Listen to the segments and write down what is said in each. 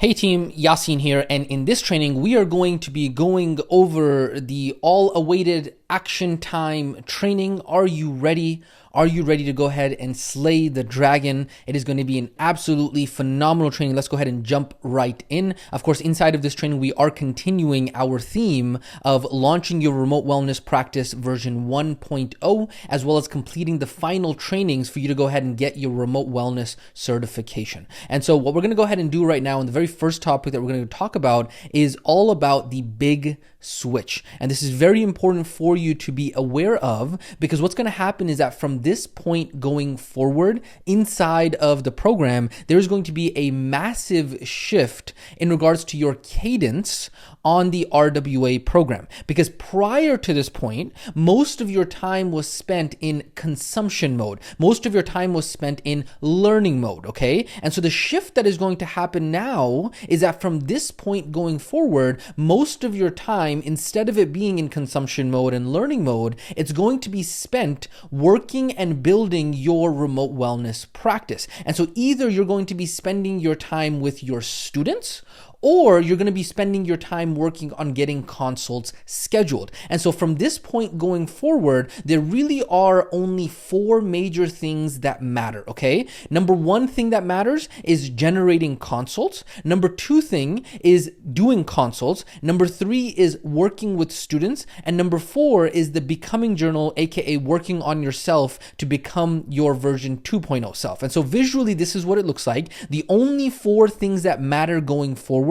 Hey team, Yasin here, and in this training we are going to be going over the all-awaited action time training. Are you ready? Are you ready to go ahead and slay the dragon? It is going to be an absolutely phenomenal training. Let's go ahead and jump right in. Of course, inside of this training, we are continuing our theme of launching your remote wellness practice version 1.0, as well as completing the final trainings for you to go ahead and get your remote wellness certification. And so what we're going to go ahead and do right now, and the very first topic that we're going to talk about is all about the big switch. And this is very important for you to be aware of, because what's going to happen is that from this point going forward inside of the program, there's going to be a massive shift in regards to your cadence on the RWA program. Because prior to this point, most of your time was spent in consumption mode. Most of your time was spent in learning mode, okay? And so the shift that is going to happen now is that from this point going forward, most of your time, instead of it being in consumption mode and learning mode, it's going to be spent working and building your remote wellness practice. And so either you're going to be spending your time with your students, or you're going to be spending your time working on getting consults scheduled. And so from this point going forward, there really are only four major things that matter, okay? Number one thing that matters is generating consults. Number two thing is doing consults. Number three is working with students. And number four is the becoming journal, aka working on yourself to become your version 2.0 self. And so visually, this is what it looks like. The only four things that matter going forward: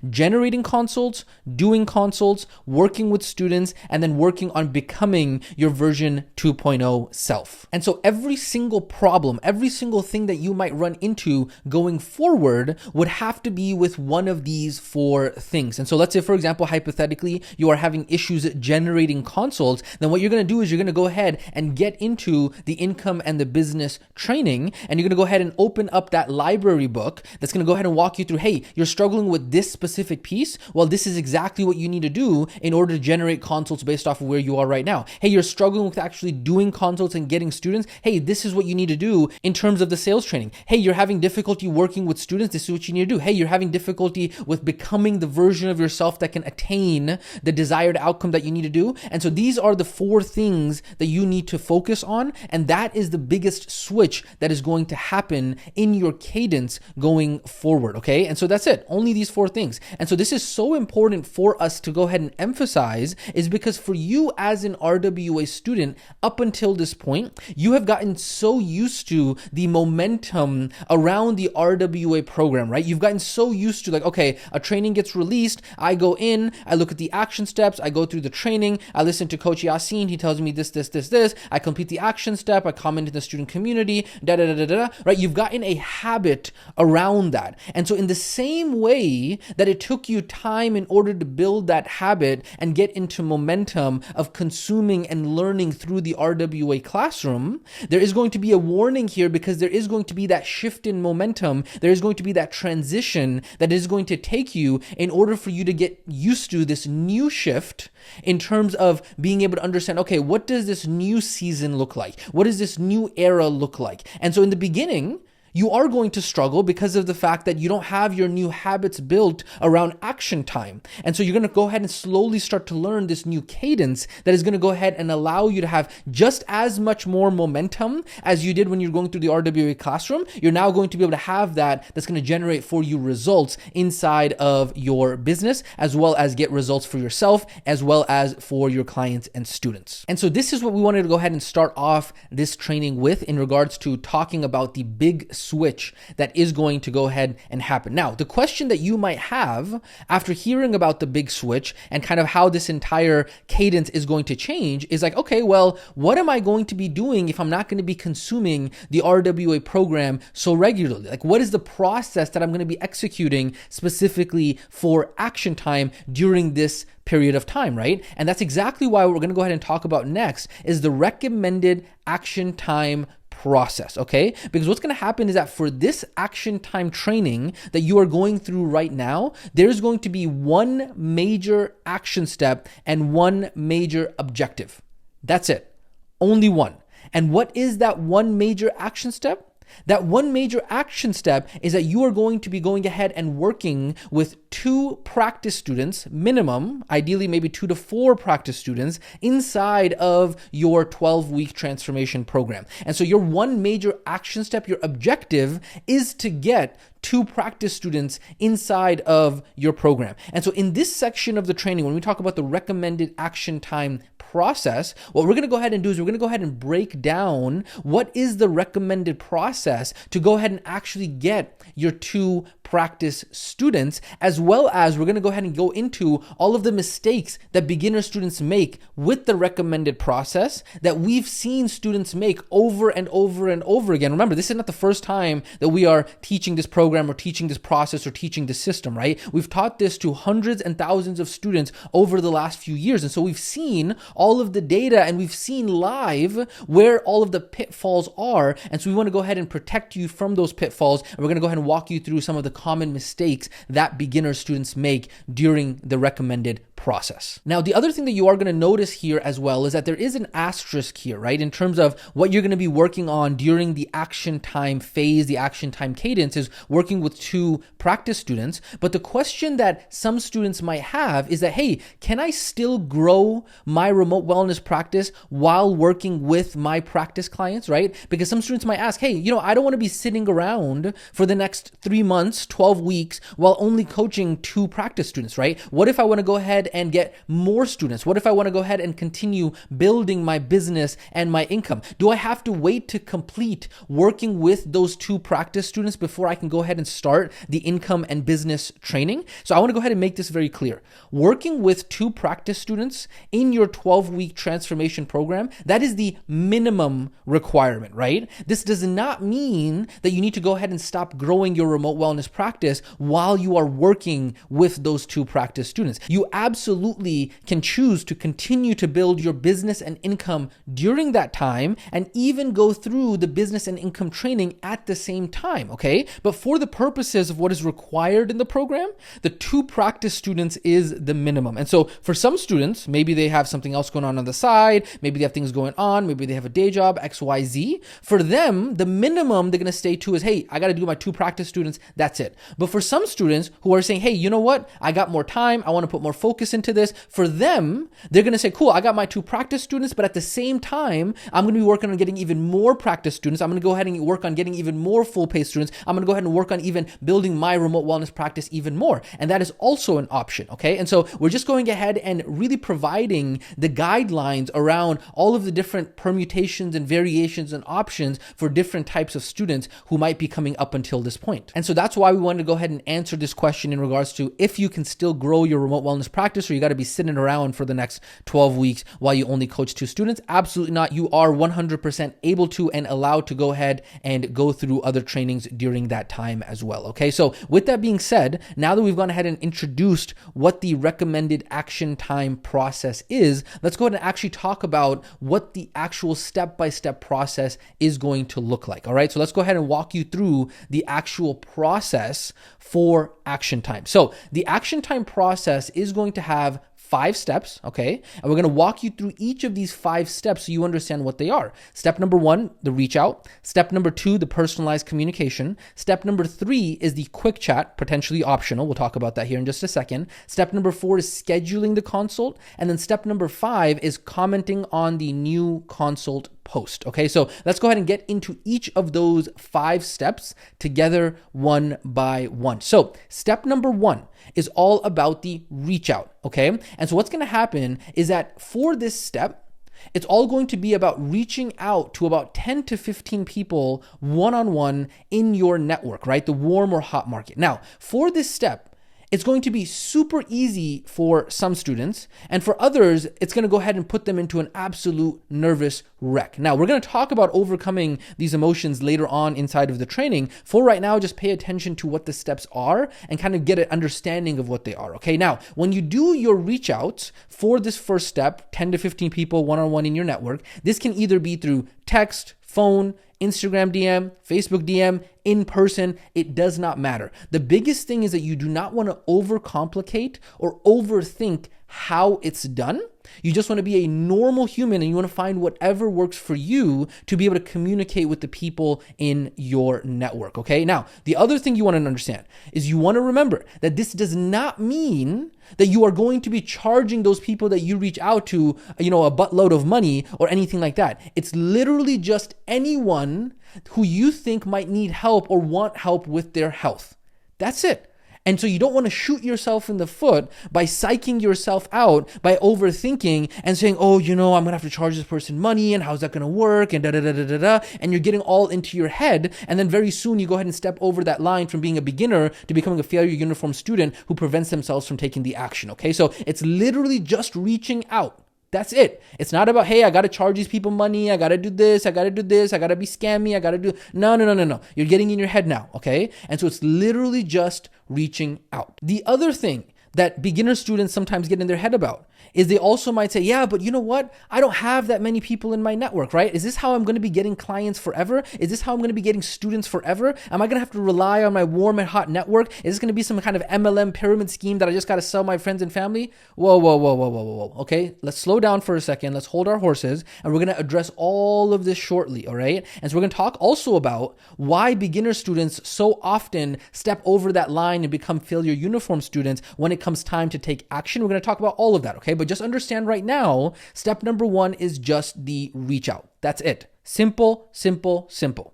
generating consults, doing consults, working with students, and then working on becoming your version 2.0 self. And so every single problem, every single thing that you might run into going forward would have to be with one of these four things. And so let's say, for example, hypothetically, you are having issues generating consults, then what you're going to do is you're going to go ahead and get into the income and the business training, and you're going to go ahead and open up that library book that's going to go ahead and walk you through, hey, you're struggling with this specific piece. Well, this is exactly what you need to do in order to generate consults based off of where you are right now. Hey, you're struggling with actually doing consults and getting students. Hey, this is what you need to do in terms of the sales training. Hey, you're having difficulty working with students. This is what you need to do. Hey, you're having difficulty with becoming the version of yourself that can attain the desired outcome that you need to do. And so these are the four things that you need to focus on. And that is the biggest switch that is going to happen in your cadence going forward. Okay. And so that's it. Only these four things. And so this is so important for us to go ahead and emphasize, is because for you as an RWA student, up until this point, you have gotten so used to the momentum around the RWA program, right? You've gotten so used to, like, okay, a training gets released, I go in, I look at the action steps, I go through the training, I listen to Coach Yasin, he tells me this, I complete the action step, I comment in the student community, right? You've gotten a habit around that. And so in the same way that it took you time in order to build that habit and get into momentum of consuming and learning through the RWA classroom, there is going to be a warning here, because there is going to be that shift in momentum. There is going to be that transition that is going to take you in order for you to get used to this new shift in terms of being able to understand, okay, what does this new season look like? What does this new era look like? And so in the beginning, you are going to struggle because of the fact that you don't have your new habits built around action time. And so you're going to go ahead and slowly start to learn this new cadence that is going to go ahead and allow you to have just as much more momentum as you did when you're going through the RWA classroom. You're now going to be able to have that's going to generate for you results inside of your business, as well as get results for yourself, as well as for your clients and students. And so this is what we wanted to go ahead and start off this training with in regards to talking about the big switch that is going to go ahead and happen. Now, the question that you might have after hearing about the big switch and kind of how this entire cadence is going to change is like, okay, well, what am I going to be doing if I'm not going to be consuming the RWA program so regularly? Like, what is the process that I'm going to be executing specifically for action time during this period of time, right? And that's exactly why what we're going to go ahead and talk about next is the recommended action time process, okay? Because what's going to happen is that for this action time training that you are going through right now, there's going to be one major action step and one major objective. That's it. Only one. And what is that one major action step? That one major action step is that you are going to be going ahead and working with 2 practice students, minimum, ideally maybe 2 to 4 practice students inside of your 12-week transformation program. And so your one major action step, your objective is to get 2 practice students inside of your program. And so in this section of the training, when we talk about the recommended action time process, what we're going to go ahead and do is we're going to go ahead and break down what is the recommended process to go ahead and actually get your 2 practice students, as well as we're going to go ahead and go into all of the mistakes that beginner students make with the recommended process that we've seen students make over and over and over again. Remember, this is not the first time that we are teaching this program or teaching this process or teaching this system, right? We've taught this to hundreds and thousands of students over the last few years. And so we've seen all of the data and we've seen live where all of the pitfalls are. And so we want to go ahead and protect you from those pitfalls. And we're going to go ahead and walk you through some of the common mistakes that beginner students make during the recommended process. Now, the other thing that you are going to notice here as well is that there is an asterisk here, right? In terms of what you're going to be working on during the action time phase, the action time cadence is working with 2 practice students. But the question that some students might have is that, hey, can I still grow my remote wellness practice while working with my practice clients, right? Because some students might ask, hey, I don't want to be sitting around for the next 3 months, 12 weeks while only coaching 2 practice students, right? What if I want to go ahead and get more students? What if I want to go ahead and continue building my business and my income? Do I have to wait to complete working with those 2 practice students before I can go ahead and start the income and business training? So I want to go ahead and make this very clear. Working with 2 practice students in your 12-week transformation program, that is the minimum requirement, right? This does not mean that you need to go ahead and stop growing your remote wellness practice while you are working with those 2 practice students. You absolutely can choose to continue to build your business and income during that time and even go through the business and income training at the same time, okay? But for the purposes of what is required in the program, the 2 practice students is the minimum. And so for some students, maybe they have something else going on the side, maybe they have things going on, maybe they have a day job, XYZ. For them, the minimum they're going to stay to is, hey, I got to do my 2 practice students, that's it. But for some students who are saying, hey, you know what? I got more time, I want to put more focus into this. For them, they're going to say, cool, I got my 2 practice students, but at the same time, I'm going to be working on getting even more practice students. I'm going to go ahead and work on getting even more full-pay students. I'm going to go ahead and work on even building my remote wellness practice even more. And that is also an option, okay? And so we're just going ahead and really providing the guidelines around all of the different permutations and variations and options for different types of students who might be coming up until this point. And so that's why we wanted to go ahead and answer this question in regards to if you can still grow your remote wellness practice or you got to be sitting around for the next 12 weeks while you only coach 2 students. Absolutely not. You are 100% able to and allowed to go ahead and go through other trainings during that time as well. Okay. So with that being said, now that we've gone ahead and introduced what the recommended action time process is, let's go ahead and actually talk about what the actual step-by-step process is going to look like. All right. So let's go ahead and walk you through the actual process for action time. So the action time process is going to have 5 steps, okay? And we're going to walk you through each of these 5 steps so you understand what they are. Step number 1, the reach out. Step number 2, the personalized communication. Step number 3 is the quick chat, potentially optional. We'll talk about that here in just a second. Step number 4 is scheduling the consult. And then step number 5 is commenting on the new consult post. Okay, so let's go ahead and get into each of those 5 steps together one by one. So step number 1 is all about the reach out. Okay, and so what's going to happen is that for this step, it's all going to be about reaching out to about 10 to 15 people one-on-one in your network, right? The warm or hot market. Now, for this step, it's going to be super easy for some students, and for others, it's going to go ahead and put them into an absolute nervous wreck. Now, we're going to talk about overcoming these emotions later on inside of the training. For right now, just pay attention to what the steps are and kind of get an understanding of what they are, okay? Now, when you do your reach outs for this first step, 10 to 15 people one-on-one in your network, this can either be through text, phone, Instagram DM, Facebook DM, in person, it does not matter. The biggest thing is that you do not want to overcomplicate or overthink how it's done. You just want to be a normal human, and you want to find whatever works for you to be able to communicate with the people in your network, okay? Now, the other thing you want to understand is you want to remember that this does not mean that you are going to be charging those people that you reach out to, a buttload of money or anything like that. It's literally just anyone who you think might need help or want help with their health. That's it. And so you don't want to shoot yourself in the foot by psyching yourself out, by overthinking and saying, oh, I'm going to have to charge this person money, and how's that going to work, and da-da-da-da-da-da. And you're getting all into your head. And then very soon you go ahead and step over that line from being a beginner to becoming a failure uniform student who prevents themselves from taking the action. Okay, so it's literally just reaching out. That's it. It's not about, hey, I got to charge these people money. I got to do this. I got to do this. I got to be scammy. I got to do... No. You're getting in your head now, okay? And so it's literally just reaching out. The other thing that beginner students sometimes get in their head about is they also might say, yeah, but you know what? I don't have that many people in my network, right? Is this how I'm going to be getting clients forever? Is this how I'm going to be getting students forever? Am I going to have to rely on my warm and hot network? Is this going to be some kind of MLM pyramid scheme that I just got to sell my friends and family? Whoa. Okay, let's slow down for a second. Let's hold our horses, and we're going to address all of this shortly, all right? And so we're going to talk also about why beginner students so often step over that line and become failure uniform students when it comes time to take action. We're going to talk about all of that, okay? But just understand right now, step number 1 is just the reach out. That's it. Simple.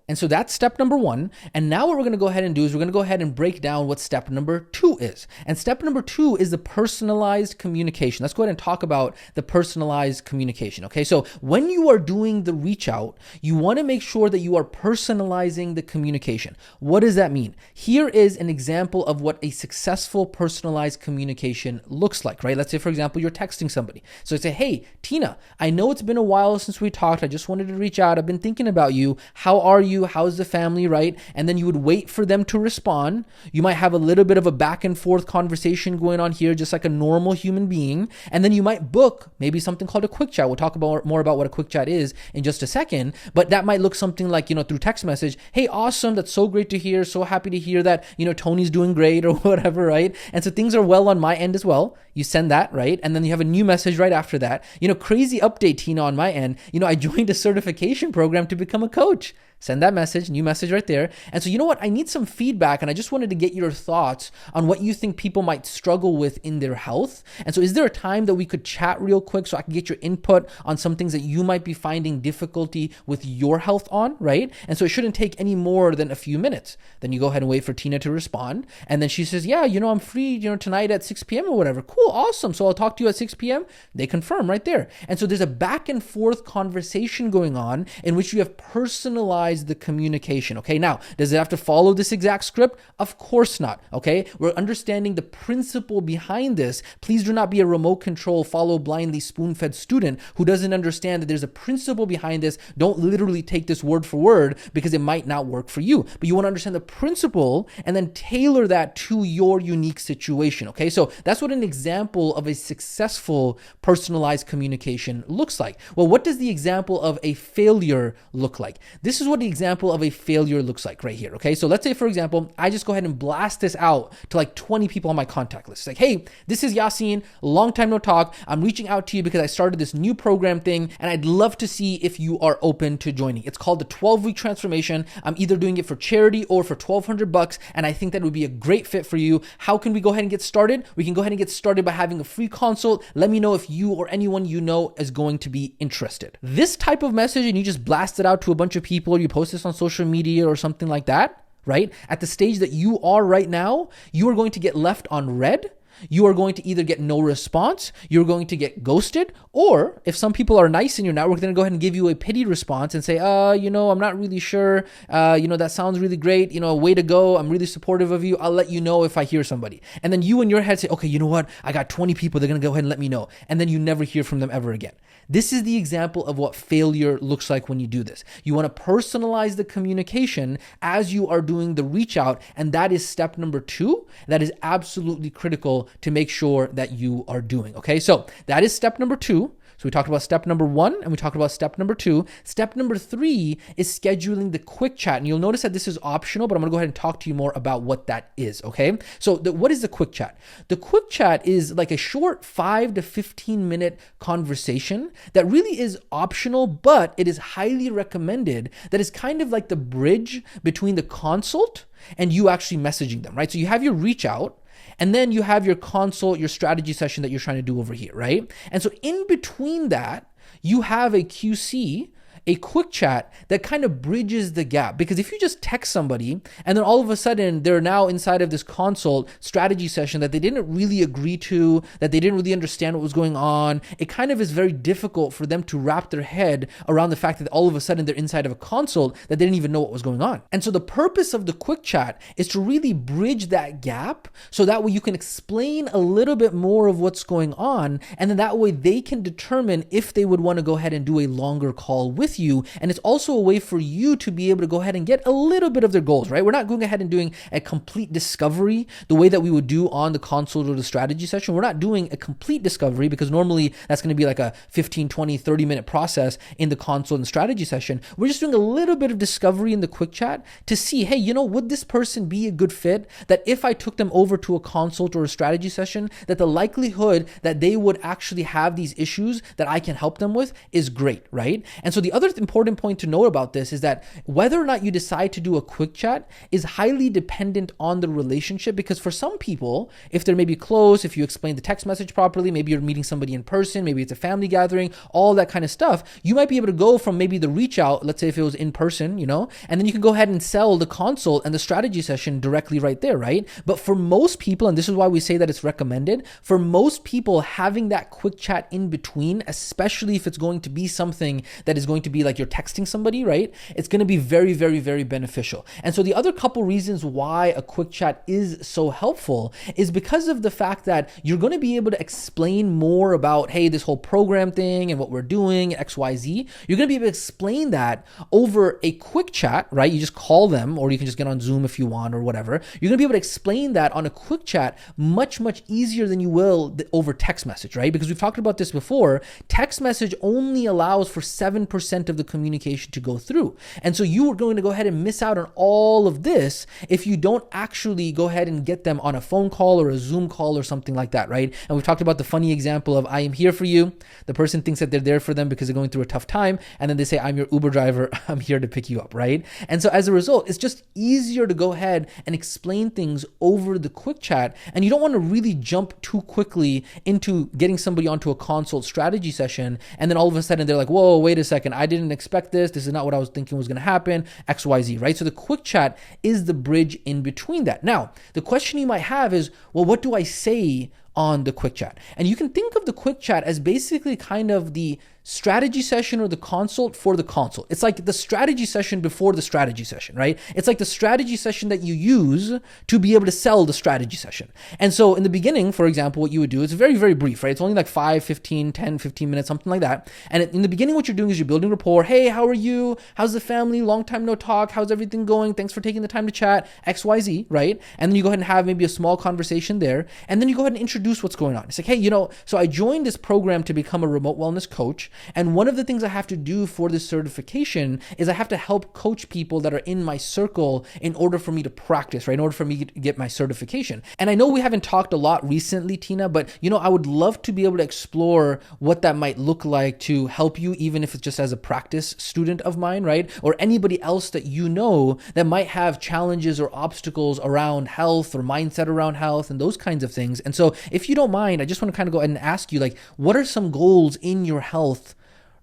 And so that's step number 1. And now what we're going to go ahead and do is we're going to go ahead and break down what step number 2 is. And step number 2 is the personalized communication. Let's go ahead and talk about the personalized communication. Okay, so when you are doing the reach out, you want to make sure that you are personalizing the communication. What does that mean? Here is an example of what a successful personalized communication looks like, right? Let's say, for example, you're texting somebody. So say, hey, Tina, I know it's been a while since we talked. I just wanted to reach out. I've been thinking about you. How are you? How's the family, right? And then you would wait for them to respond. You might have a little bit of a back and forth conversation going on here, just like a normal human being. And then you might book maybe something called a quick chat. We'll talk about more about what a quick chat is in just a second, but that might look something like, through text message, hey, awesome. That's so great to hear. So happy to hear that, Tony's doing great or whatever, right? And so things are well on my end as well. You send that, right? And then you have a new message right after that. Crazy update, Tina, on my end. I joined a certification program to become a coach. Send that message, new message right there. And so, you know what? I need some feedback, and I just wanted to get your thoughts on what you think people might struggle with in their health. And so is there a time that we could chat real quick so I can get your input on some things that you might be finding difficulty with your health on, right? And so it shouldn't take any more than a few minutes. Then you go ahead and wait for Tina to respond. And then she says, yeah, I'm free, tonight at 6 p.m. or whatever. Cool, awesome. So I'll talk to you at 6 p.m. They confirm right there. And so there's a back and forth conversation going on in which you have personalized the communication. Okay, now, does it have to follow this exact script? Of course not. Okay, we're understanding the principle behind this. Please do not be a remote control, follow blindly, spoon-fed student who doesn't understand that there's a principle behind this. Don't literally take this word for word because it might not work for you. But you want to understand the principle and then tailor that to your unique situation. Okay, so that's what an example of a successful personalized communication looks like. Well, what does the example of a failure look like? This is what the example of a failure looks like right here. Okay, so let's say, for example, I just go ahead and blast this out to like 20 people on my contact list. It's like, hey, this is Yasin, long time no talk. I'm reaching out to you because I started this new program thing and I'd love to see if you are open to joining. It's called the 12-week transformation. I'm either doing it for charity or for $1,200, and I think that would be a great fit for you. How can we go ahead and get started? We can go ahead and get started by having a free consult. Let me know if you or anyone you know is going to be interested. This type of message, and you just blast it out to a bunch of people, or you post this on social media or something like that, right? At the stage that you are right now, you are going to get left on red. You are going to either get no response, you're going to get ghosted, or if some people are nice in your network, they're going to go ahead and give you a pity response and say, I'm not really sure, that sounds really great, way to go, I'm really supportive of you, I'll let you know if I hear somebody. And then you in your head say, okay, you know what, I got 20 people, they're going to go ahead and let me know. And then you never hear from them ever again. This is the example of what failure looks like when you do this. You want to personalize the communication as you are doing the reach out, and that is step number 2. That is absolutely critical to make sure that you are doing. Okay, so that is step number 2. So we talked about step number 1 and we talked about step number 2. Step number 3 is scheduling the quick chat. And you'll notice that this is optional, but I'm going to go ahead and talk to you more about what that is, okay? So what is the quick chat? The quick chat is like a short 5 to 15 minute conversation that really is optional, but it is highly recommended. That is kind of like the bridge between the consult and you actually messaging them, right? So you have your reach out, and then you have your consult, your strategy session that you're trying to do over here, right? And so in between that, you have a QC, a quick chat that kind of bridges the gap. Because if you just text somebody and then all of a sudden they're now inside of this consult strategy session that they didn't really agree to, that they didn't really understand what was going on, it kind of is very difficult for them to wrap their head around the fact that all of a sudden they're inside of a consult that they didn't even know what was going on. And so the purpose of the quick chat is to really bridge that gap so that way you can explain a little bit more of what's going on, and then that way they can determine if they would want to go ahead and do a longer call with you. And it's also a way for you to be able to go ahead and get a little bit of their goals, right? We're not going ahead and doing a complete discovery the way that we would do on the consult or the strategy session. We're not doing a complete discovery because normally that's going to be like a 15, 20, 30 minute process in the consult and strategy session. We're just doing a little bit of discovery in the quick chat to see, hey, would this person be a good fit? That if I took them over to a consult or a strategy session, that the likelihood that they would actually have these issues that I can help them with is great, right? And so the other important point to note about this is that whether or not you decide to do a quick chat is highly dependent on the relationship, because for some people, if they're maybe close, if you explain the text message properly, maybe you're meeting somebody in person, maybe it's a family gathering, all that kind of stuff, you might be able to go from maybe the reach out, let's say if it was in person, and then you can go ahead and sell the consult and the strategy session directly right there, right? But for most people, and this is why we say that it's recommended, for most people, having that quick chat in between, especially if it's going to be something that is going to be like you're texting somebody, right? It's going to be very, very, very beneficial. And so the other couple reasons why a quick chat is so helpful is because of the fact that you're going to be able to explain more about, hey, this whole program thing and what we're doing, XYZ. You're going to be able to explain that over a quick chat, right? You just call them, or you can just get on Zoom if you want or whatever. You're going to be able to explain that on a quick chat much, much easier than you will over text message, right? Because we've talked about this before. Text message only allows for 7% of the communication to go through. And so you are going to go ahead and miss out on all of this if you don't actually go ahead and get them on a phone call or a Zoom call or something like that, right? And we've talked about the funny example of I am here for you. The person thinks that they're there for them because they're going through a tough time. And then they say, I'm your Uber driver. I'm here to pick you up, right? And so as a result, it's just easier to go ahead and explain things over the quick chat. And you don't want to really jump too quickly into getting somebody onto a consult strategy session. And then all of a sudden they're like, whoa, wait a second. I didn't expect this. This is not what I was thinking was going to happen, XYZ, right? So the quick chat is the bridge in between that. Now, the question you might have is, well, what do I say on the quick chat? And you can think of the quick chat as basically kind of the strategy session or the consult for the consult. It's like the strategy session before the strategy session, right? It's like the strategy session that you use to be able to sell the strategy session. And so in the beginning, for example, what you would do is very, very brief, right? It's only like 5, 15, 10, 15 minutes, something like that. And in the beginning, what you're doing is you're building rapport. Hey, how are you? How's the family? Long time no talk. How's everything going? Thanks for taking the time to chat, XYZ, right? And then you go ahead and have maybe a small conversation there. And then you go ahead and introduce what's going on. It's like, hey, so I joined this program to become a remote wellness coach. And one of the things I have to do for this certification is I have to help coach people that are in my circle in order for me to practice, right? In order for me to get my certification. And I know we haven't talked a lot recently, Tina, but I would love to be able to explore what that might look like to help you, even if it's just as a practice student of mine, right? Or anybody else that that might have challenges or obstacles around health or mindset around health and those kinds of things. And so if you don't mind, I just want to kind of go ahead and ask you, like, what are some goals in your health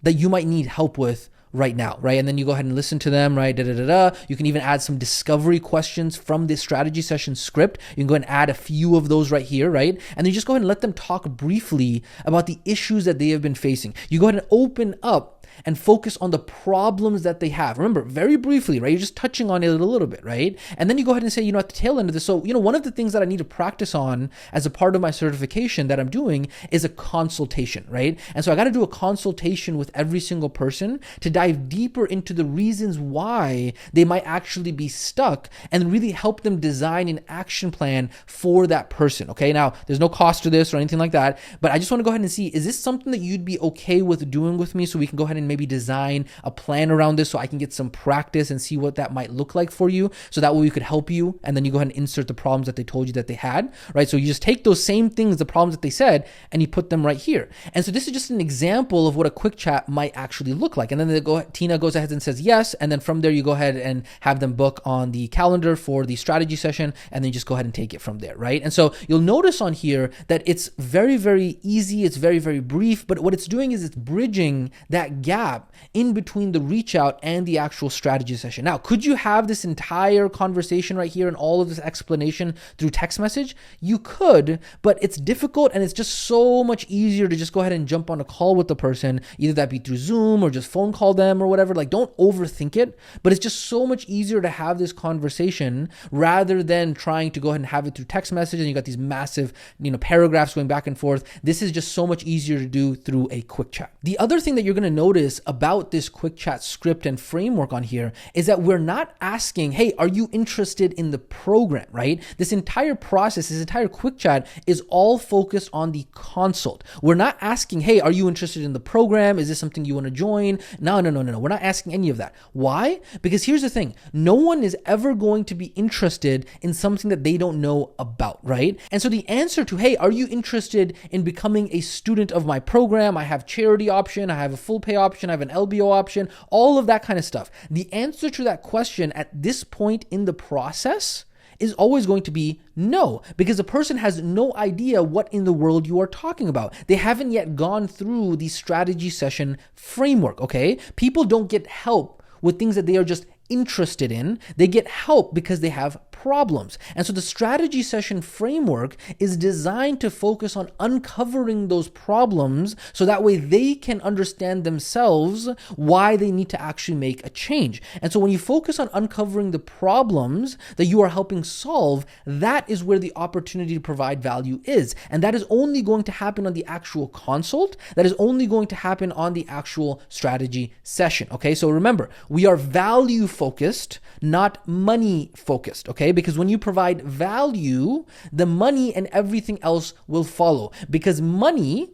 that you might need help with right now, right? And then you go ahead and listen to them, right? You can even add some discovery questions from this strategy session script. You can go ahead and add a few of those right here, right? And then you just go ahead and let them talk briefly about the issues that they have been facing. You go ahead and open up and focus on the problems that they have. Remember, very briefly, right? You're just touching on it a little bit, right? And then you go ahead and say, at the tail end of this, so, one of the things that I need to practice on as a part of my certification that I'm doing is a consultation, right? And so I got to do a consultation with every single person to dive deeper into the reasons why they might actually be stuck and really help them design an action plan for that person, okay? Now, there's no cost to this or anything like that, but I just want to go ahead and see, is this something that you'd be okay with doing with me, so we can go ahead and maybe design a plan around this so I can get some practice and see what that might look like for you, so that way we could help you, and then you go ahead and insert the problems that they told you that they had, right? So you just take those same things, the problems that they said, and you put them right here. And so this is just an example of what a quick chat might actually look like. And then Tina goes ahead and says yes, and then from there you go ahead and have them book on the calendar for the strategy session, and then you just go ahead and take it from there, right? And so you'll notice on here that it's very, very easy, it's very, very brief, but what it's doing is it's bridging that gap in between the reach out and the actual strategy session. Now, could you have this entire conversation right here and all of this explanation through text message? You could, but it's difficult, and it's just so much easier to just go ahead and jump on a call with the person, either that be through Zoom or just phone call them or whatever. Like, don't overthink it, but it's just so much easier to have this conversation rather than trying to go ahead and have it through text message and you got these massive, paragraphs going back and forth. This is just so much easier to do through a quick chat. The other thing that you're going to notice about this quick chat script and framework on here is that we're not asking, hey, are you interested in the program, right? This entire process, this entire quick chat is all focused on the consult. We're not asking, hey, are you interested in the program? Is this something you want to join? No. We're not asking any of that. Why? Because here's the thing. No one is ever going to be interested in something that they don't know about, right? And so the answer to, hey, are you interested in becoming a student of my program? I have charity option, I have a full pay option, I have an LBO option, all of that kind of stuff. The answer to that question at this point in the process is always going to be no, because the person has no idea what in the world you are talking about. They haven't yet gone through the strategy session framework, okay? People don't get help with things that they are just interested in. They get help because they have problems. And so the strategy session framework is designed to focus on uncovering those problems so that way they can understand themselves why they need to actually make a change. And so when you focus on uncovering the problems that you are helping solve, that is where the opportunity to provide value is. And that is only going to happen on the actual consult. That is only going to happen on the actual strategy session. Okay, so remember, we are value focused, not money focused. Okay, because when you provide value, the money and everything else will follow, because money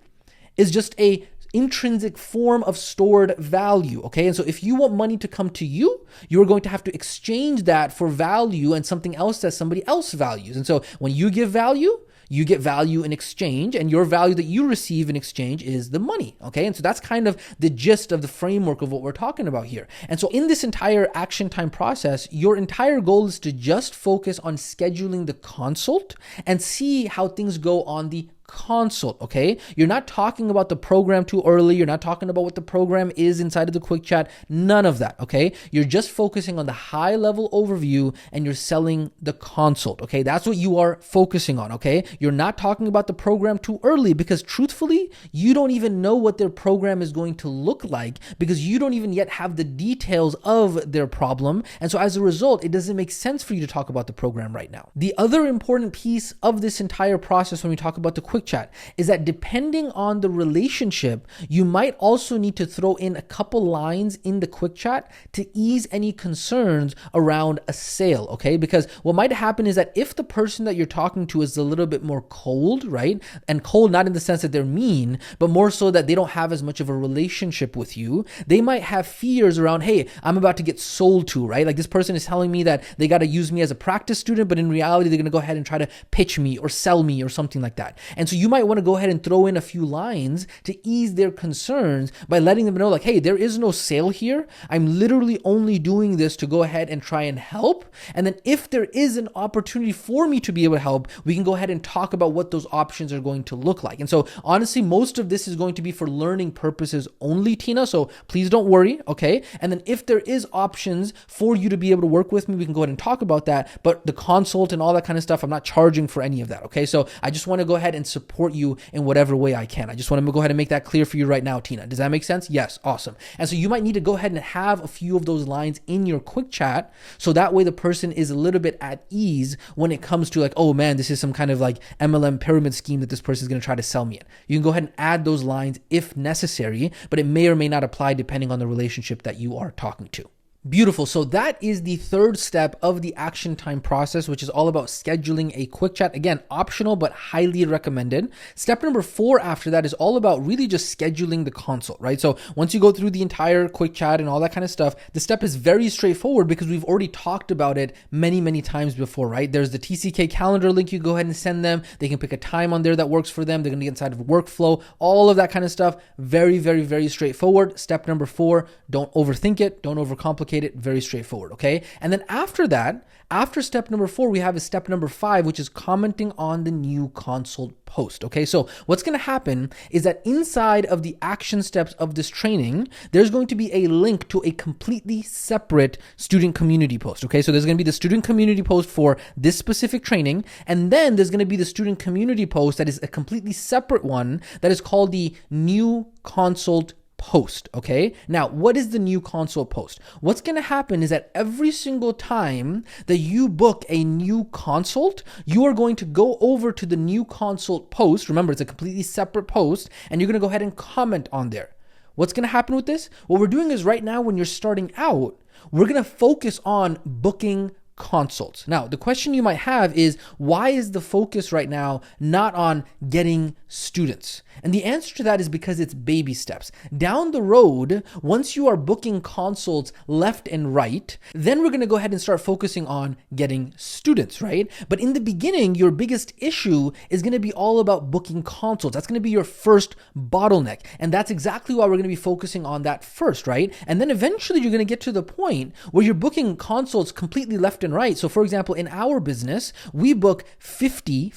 is just a intrinsic form of stored value, okay? And so if you want money to come to you, you're going to have to exchange that for value and something else that somebody else values. And so when you give value, you get value in exchange, and your value that you receive in exchange is the money, okay? And so that's kind of the gist of the framework of what we're talking about here. And so in this entire action time process, your entire goal is to just focus on scheduling the consult and see how things go on the consult, okay? You're not talking about the program too early. You're not talking about what the program is inside of the quick chat. None of that, okay? You're just focusing on the high level overview and you're selling the consult, okay? That's what you are focusing on, okay? You're not talking about the program too early because truthfully, you don't even know what their program is going to look like because you don't even yet have the details of their problem. And so as a result, it doesn't make sense for you to talk about the program right now. The other important piece of this entire process when we talk about the quick chat is that depending on the relationship, you might also need to throw in a couple lines in the quick chat to ease any concerns around a sale, okay? Because what might happen is that if the person that you're talking to is a little bit more cold, right? And cold not in the sense that they're mean, but more so that they don't have as much of a relationship with you, they might have fears around, hey, I'm about to get sold to, right? Like this person is telling me that they got to use me as a practice student, but in reality, they're going to go ahead and try to pitch me or sell me or something like that. And so you might want to go ahead and throw in a few lines to ease their concerns by letting them know like, hey, there is no sale here. I'm literally only doing this to go ahead and try and help. And then if there is an opportunity for me to be able to help, we can go ahead and talk about what those options are going to look like. And so honestly, most of this is going to be for learning purposes only, Tina. So please don't worry, okay? And then if there is options for you to be able to work with me, we can go ahead and talk about that. But the consult and all that kind of stuff, I'm not charging for any of that, okay? So I just want to go ahead and support you in whatever way I can. I just want to go ahead and make that clear for you right now, Tina. Does that make sense? Yes. Awesome. And so you might need to go ahead and have a few of those lines in your quick chat, so that way the person is a little bit at ease when it comes to like, oh man, this is some kind of like MLM pyramid scheme that this person is going to try to sell me in. You can go ahead and add those lines if necessary, but it may or may not apply depending on the relationship that you are talking to. Beautiful. So that is the third step of the action time process, which is all about scheduling a quick chat. Again, optional, but highly recommended. Step number 4 after that is all about really just scheduling the consult, right? So once you go through the entire quick chat and all that kind of stuff, the step is very straightforward because we've already talked about it many, many times before, right? There's the TCK calendar link. You go ahead and send them. They can pick a time on there that works for them. They're going to get inside of a workflow, all of that kind of stuff. Very, very, very straightforward. Step number 4, don't overthink it. Don't overcomplicate it. Very straightforward. Okay. And then after that, after step number 4, we have a step number 5, which is commenting on the new consult post. Okay. So what's going to happen is that inside of the action steps of this training, there's going to be a link to a completely separate student community post. Okay. So there's going to be the student community post for this specific training. And then there's going to be the student community post that is a completely separate one that is called the new consult post. Okay. Now, what is the new consult post? What's going to happen is that every single time that you book a new consult, you are going to go over to the new consult post. Remember, it's a completely separate post, and you're going to go ahead and comment on there. What's going to happen with this? What we're doing is right now, when you're starting out, we're going to focus on booking consults. Now, the question you might have is, why is the focus right now not on getting students? And the answer to that is because it's baby steps. Down the road, once you are booking consults left and right, then we're going to go ahead and start focusing on getting students, right? But in the beginning, your biggest issue is going to be all about booking consults. That's going to be your first bottleneck. And that's exactly why we're going to be focusing on that first, right? And then eventually you're going to get to the point where you're booking consults completely left and right. So for example, in our business, we book 50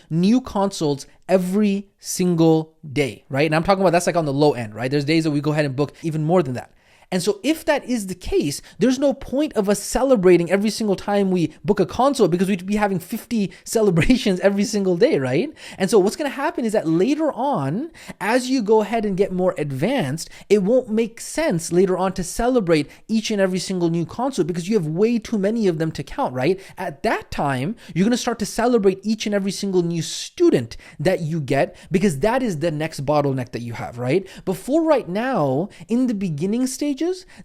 new consults every single day, right? And I'm talking about that's like on the low end, right? There's days that we go ahead and book even more than that. And so if that is the case, there's no point of us celebrating every single time we book a consult because we'd be having 50 celebrations every single day, right? And so what's going to happen is that later on, as you go ahead and get more advanced, it won't make sense later on to celebrate each and every single new consult because you have way too many of them to count, right? At that time, you're going to start to celebrate each and every single new student that you get because that is the next bottleneck that you have, right? Before right now, in the beginning stages,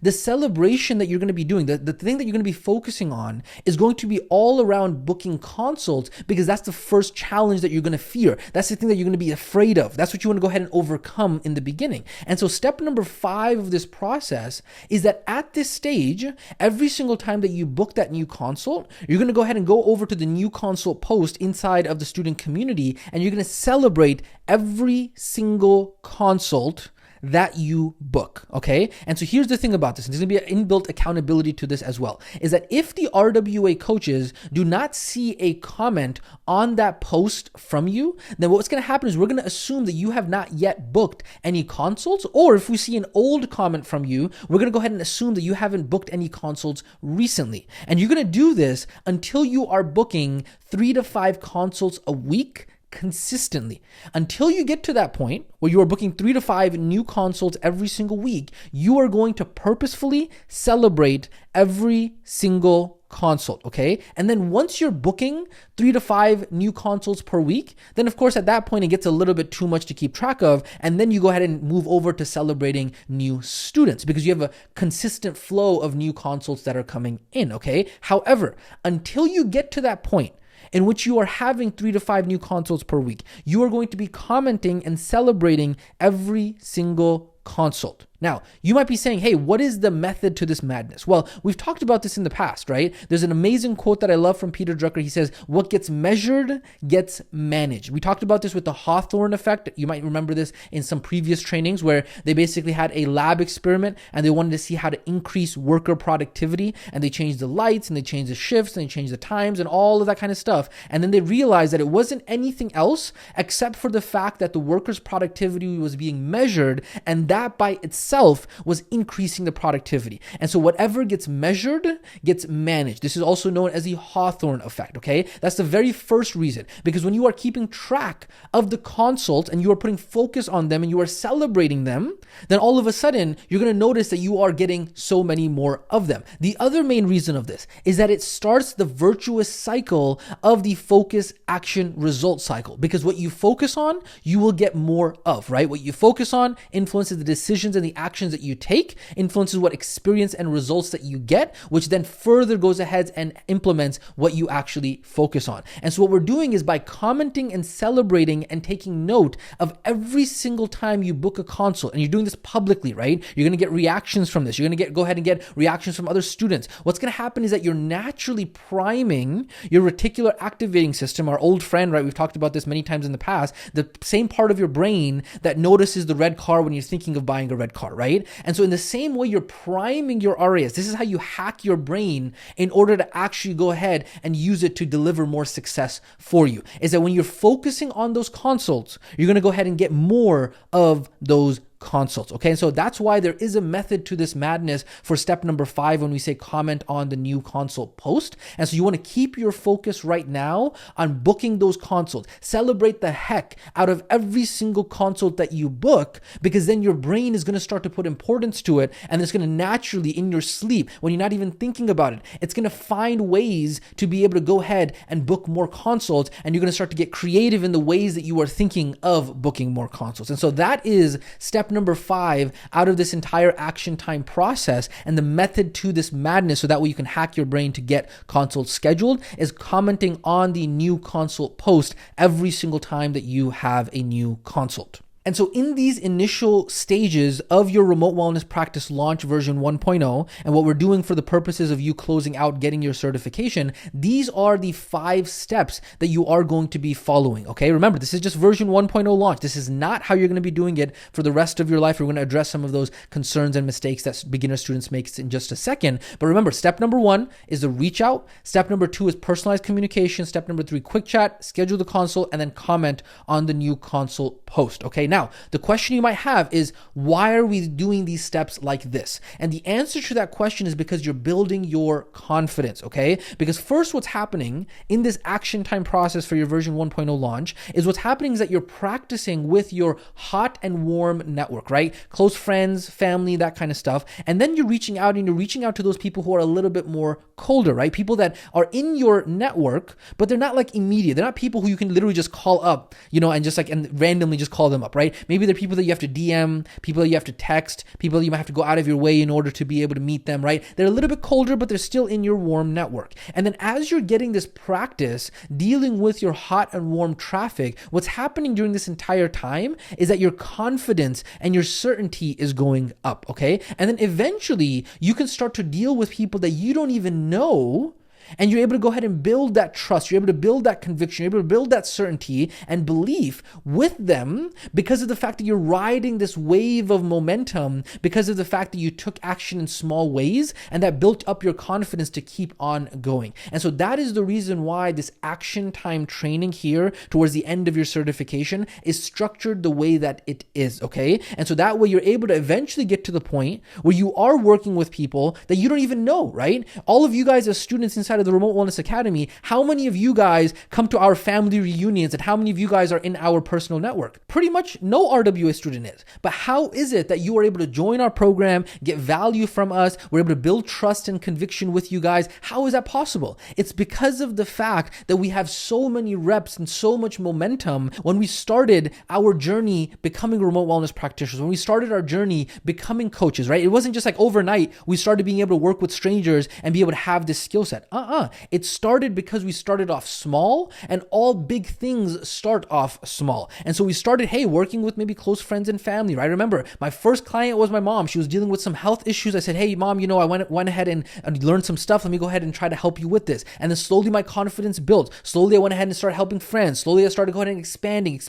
the celebration that you're going to be doing, the thing that you're going to be focusing on is going to be all around booking consults because that's the first challenge that you're going to fear. That's the thing that you're going to be afraid of. That's what you want to go ahead and overcome in the beginning. And so step number 5 of this process is that at this stage, every single time that you book that new consult, you're going to go ahead and go over to the new consult post inside of the student community, and you're going to celebrate every single consult that you book, okay? And so here's the thing about this, and there's gonna be an inbuilt accountability to this as well, is that if the RWA coaches do not see a comment on that post from you, then what's gonna happen is we're gonna assume that you have not yet booked any consults, or if we see an old comment from you, we're gonna go ahead and assume that you haven't booked any consults recently. And you're gonna do this until you are booking 3 to 5 consults a week consistently. Until you get to that point where you are booking 3 to 5 new consults every single week, you are going to purposefully celebrate every single consult, okay? And then once you're booking 3 to 5 new consults per week, then of course at that point it gets a little bit too much to keep track of, and then you go ahead and move over to celebrating new students because you have a consistent flow of new consults that are coming in, okay? However, until you get to that point in which you are having 3 to 5 new consults per week, you are going to be commenting and celebrating every single consult. Now, you might be saying, hey, what is the method to this madness? Well, we've talked about this in the past, right? There's an amazing quote that I love from Peter Drucker. He says, what gets measured gets managed. We talked about this with the Hawthorne effect. You might remember this in some previous trainings where they basically had a lab experiment and they wanted to see how to increase worker productivity, and they changed the lights and they changed the shifts and they changed the times and all of that kind of stuff. And then they realized that it wasn't anything else except for the fact that the workers' productivity was being measured, and that by itself was increasing the productivity. And so whatever gets measured gets managed. This is also known as the Hawthorne effect, okay? That's the very first reason, because when you are keeping track of the consults and you are putting focus on them and you are celebrating them, then all of a sudden you're going to notice that you are getting so many more of them. The other main reason of this is that it starts the virtuous cycle of the focus, action, result cycle, because what you focus on, you will get more of, right? What you focus on influences the decisions and the actions that you take, influences what experience and results that you get, which then further goes ahead and implements what you actually focus on. And so what we're doing is by commenting and celebrating and taking note of every single time you book a consult, and you're doing this publicly, right? You're going to get reactions from this. You're going to go ahead and get reactions from other students. What's going to happen is that you're naturally priming your reticular activating system, our old friend, right? We've talked about this many times in the past, the same part of your brain that notices the red car when you're thinking of buying a red car, right? And so in the same way, you're priming your RAS. This is how you hack your brain in order to actually go ahead and use it to deliver more success for you, is that when you're focusing on those consults, you're going to go ahead and get more of those consults. Okay. And so that's why there is a method to this madness for step number 5 when we say comment on the new consult post. And so you want to keep your focus right now on booking those consults. Celebrate the heck out of every single consult that you book, because then your brain is going to start to put importance to it, and it's going to naturally, in your sleep, when you're not even thinking about it, it's going to find ways to be able to go ahead and book more consults, and you're going to start to get creative in the ways that you are thinking of booking more consults. And so that is step number 5 out of this entire action time process, and the method to this madness, so that way you can hack your brain to get consults scheduled, is commenting on the new consult post every single time that you have a new consult. And so in these initial stages of your remote wellness practice launch version 1.0, and what we're doing for the purposes of you closing out getting your certification, these are the 5 steps that you are going to be following. Okay, remember, this is just version 1.0 launch. This is not how you're going to be doing it for the rest of your life. We're going to address some of those concerns and mistakes that beginner students make in just a second. But remember, step number 1 is the reach out. Step number 2 is personalized communication. Step number 3, quick chat, schedule the consult, and then comment on the new consult post. Okay, now the question you might have is, why are we doing these steps like this? And the answer to that question is because you're building your confidence. Okay, because first, what's happening in this action time process for your version 1.0 launch is what's happening is that you're practicing with your hot and warm network, right? Close friends, family, that kind of stuff. And then you're reaching out to those people who are a little bit more colder, right? People that are in your network, but they're not like immediate. They're not people who you can literally just call up, and just like, and randomly just call them up, right? Maybe they're people that you have to DM, people that you have to text, people that you might have to go out of your way in order to be able to meet them, right? They're a little bit colder, but they're still in your warm network. And then as you're getting this practice dealing with your hot and warm traffic, what's happening during this entire time is that your confidence and your certainty is going up, okay? And then eventually you can start to deal with people that you don't even know, and you're able to go ahead and build that trust. You're able to build that conviction. You're able to build that certainty and belief with them because of the fact that you're riding this wave of momentum, because of the fact that you took action in small ways, and that built up your confidence to keep on going. And so that is the reason why this action time training here towards the end of your certification is structured the way that it is, okay? And so that way you're able to eventually get to the point where you are working with people that you don't even know, right? All of you guys as students inside of the Remote Wellness Academy, how many of you guys come to our family reunions, and how many of you guys are in our personal network? Pretty much no RWA student is. But how is it that you are able to join our program, get value from us, we're able to build trust and conviction with you guys? How is that possible? It's because of the fact that we have so many reps and so much momentum when we started our journey becoming remote wellness practitioners, when we started our journey becoming coaches, right? It wasn't just like overnight we started being able to work with strangers and be able to have this skill set. It started because we started off small, and all big things start off small. And so we started, working with maybe close friends and family, right? I remember my first client was my mom. She was dealing with some health issues. I said, hey, mom, I went ahead and learned some stuff. Let me go ahead and try to help you with this. And then slowly my confidence built. Slowly I went ahead and started helping friends. Slowly I started going and expanding.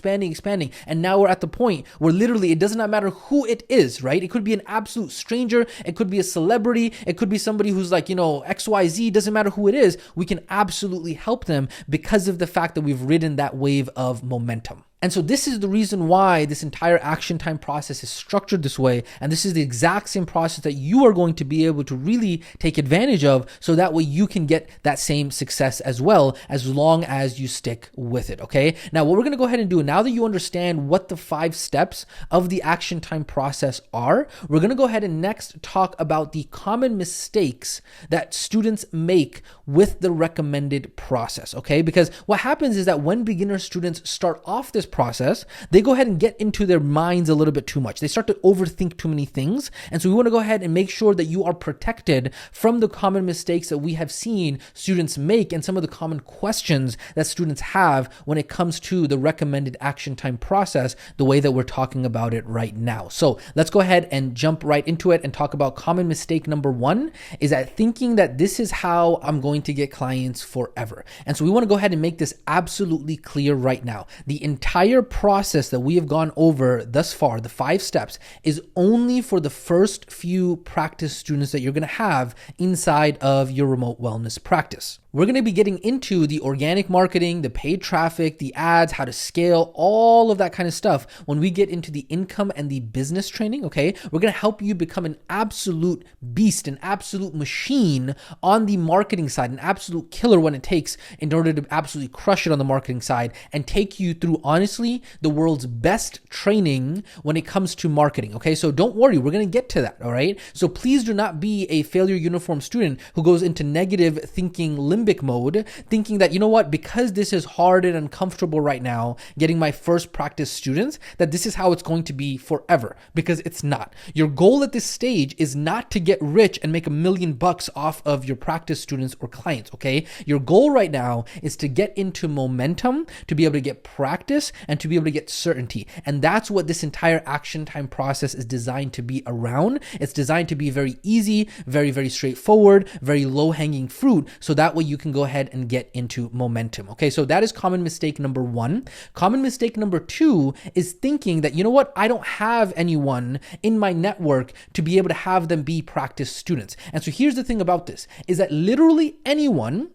And now we're at the point where literally it does not matter who it is, right? It could be an absolute stranger. It could be a celebrity. It could be somebody who's like, XYZ. Doesn't matter who it is. We can absolutely help them because of the fact that we've ridden that wave of momentum. And so this is the reason why this entire action time process is structured this way. And this is the exact same process that you are going to be able to really take advantage of, so that way you can get that same success as well, as long as you stick with it. Okay. Now, what we're going to go ahead and do, now that you understand what the 5 steps of the action time process are, we're going to go ahead and next talk about the common mistakes that students make with the recommended process. Okay. Because what happens is that when beginner students start off this process, they go ahead and get into their minds a little bit too much. They start to overthink too many things. And so we want to go ahead and make sure that you are protected from the common mistakes that we have seen students make, and some of the common questions that students have when it comes to the recommended action time process, the way that we're talking about it right now. So let's go ahead and jump right into it and talk about common mistake number 1, is that thinking that this is how I'm going to get clients forever. And so we want to go ahead and make this absolutely clear right now. The entire process that we have gone over thus far, the 5 steps, is only for the first few practice students that you're going to have inside of your remote wellness practice. We're going to be getting into the organic marketing, the paid traffic, the ads, how to scale, all of that kind of stuff when we get into the income and the business training, okay? We're going to help you become an absolute beast, an absolute machine on the marketing side, an absolute killer when it takes in order to absolutely crush it on the marketing side, and take you through, honestly, the world's best training when it comes to marketing, okay? So don't worry, we're going to get to that, all right? So please do not be a failure uniform student who goes into negative thinking limbic mode, thinking that, you know what, because this is hard and uncomfortable right now, getting my first practice students, that this is how it's going to be forever, because it's not. Your goal at this stage is not to get rich and make $1 million off of your practice students or clients, okay? Your goal right now is to get into momentum, to be able to get practice, and to be able to get certainty. And that's what this entire action time process is designed to be around. It's designed to be very easy, very, very straightforward, very low-hanging fruit, so that way you can go ahead and get into momentum. Okay, so that is common mistake number 1. Common mistake number 2 is thinking that, you know what, I don't have anyone in my network to be able to have them be practice students. And so here's the thing about this, is that literally anyone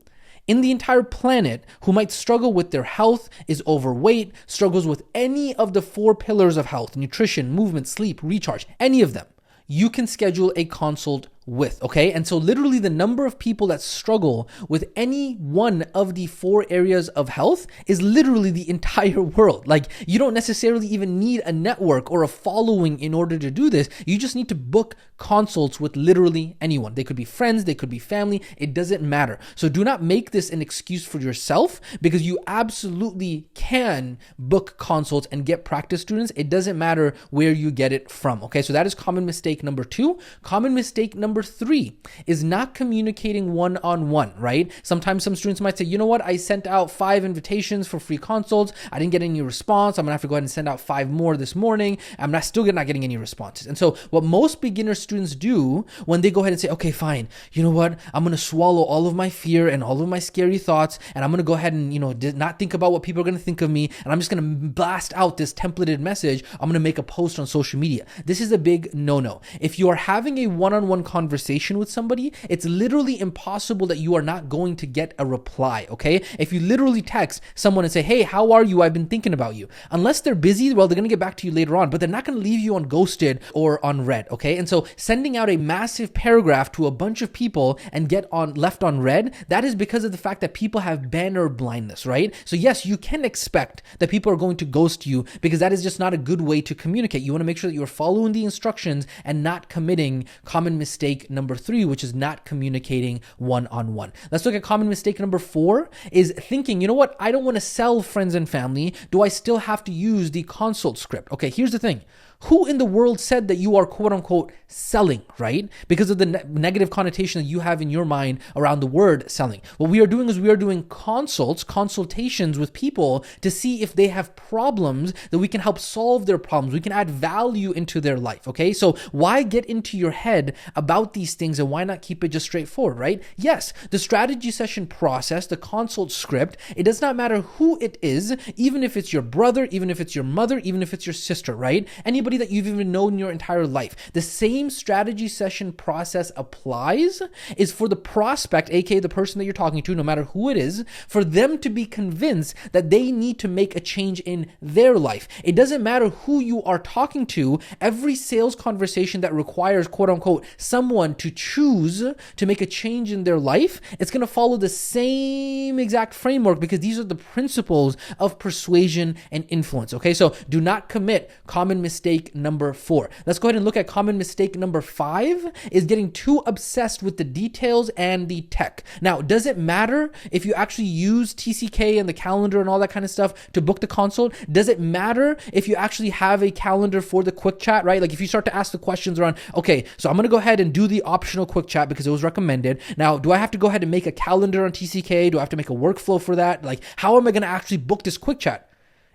in the entire planet who might struggle with their health, is overweight, struggles with any of the 4 pillars of health, nutrition, movement, sleep, recharge, any of them, you can schedule a consult with, okay? And so literally the number of people that struggle with any one of the 4 areas of health is literally the entire world. Like, you don't necessarily even need a network or a following in order to do this. You just need to book consults with literally anyone. They could be friends, they could be family, it doesn't matter. So do not make this an excuse for yourself, because you absolutely can book consults and get practice students. It doesn't matter where you get it from, okay? So that is common mistake number 2. Common mistake number 3 is not communicating one-on-one, right? Sometimes some students might say, you know what, I sent out 5 invitations for free consults. I didn't get any response. I'm gonna have to go ahead and send out 5 more this morning. I'm still not getting any responses. And so what most beginner students do when they go ahead and say, okay, fine, you know what, I'm gonna swallow all of my fear and all of my scary thoughts, and I'm gonna go ahead and, not think about what people are gonna think of me, and I'm just gonna blast out this templated message. I'm gonna make a post on social media. This is a big no-no. If you are having a one-on-one conversation with somebody, it's literally impossible that you are not going to get a reply, okay? If you literally text someone and say, hey, how are you? I've been thinking about you. Unless they're busy, well, they're going to get back to you later on, but they're not going to leave you on ghosted or on read, okay? And so sending out a massive paragraph to a bunch of people and get left on read, that is because of the fact that people have banner blindness, right? So yes, you can expect that people are going to ghost you, because that is just not a good way to communicate. You want to make sure that you're following the instructions and not committing common mistake number 3, which is not communicating one-on-one. Let's look at common mistake number 4, is thinking, you know what, I don't want to sell friends and family. Do I still have to use the consult script? Okay, here's the thing. Who in the world said that you are quote unquote selling, right? Because of the negative connotation that you have in your mind around the word selling. What we are doing is we are doing consultations with people to see if they have problems that we can help solve their problems. We can add value into their life, okay? So why get into your head about these things, and why not keep it just straightforward, right? Yes, the strategy session process, the consult script, it does not matter who it is, even if it's your brother, even if it's your mother, even if it's your sister, right? Anybody anybody that you've even known in your entire life. The same strategy session process applies is for the prospect, aka the person that you're talking to, no matter who it is, for them to be convinced that they need to make a change in their life. It doesn't matter who you are talking to. Every sales conversation that requires, quote unquote, someone to choose to make a change in their life, it's going to follow the same exact framework, because these are the principles of persuasion and influence. Okay, so do not commit common mistake number 4. Let's go ahead and look at common mistake number 5, is getting too obsessed with the details and the tech. Now, does it matter if you actually use TCK and the calendar and all that kind of stuff to book the consult? Does it matter if you actually have a calendar for the quick chat, right? Like if you start to ask the questions around, okay, so I'm going to go ahead and do the optional quick chat because it was recommended. Now, do I have to go ahead and make a calendar on TCK? Do I have to make a workflow for that? Like, how am I going to actually book this quick chat?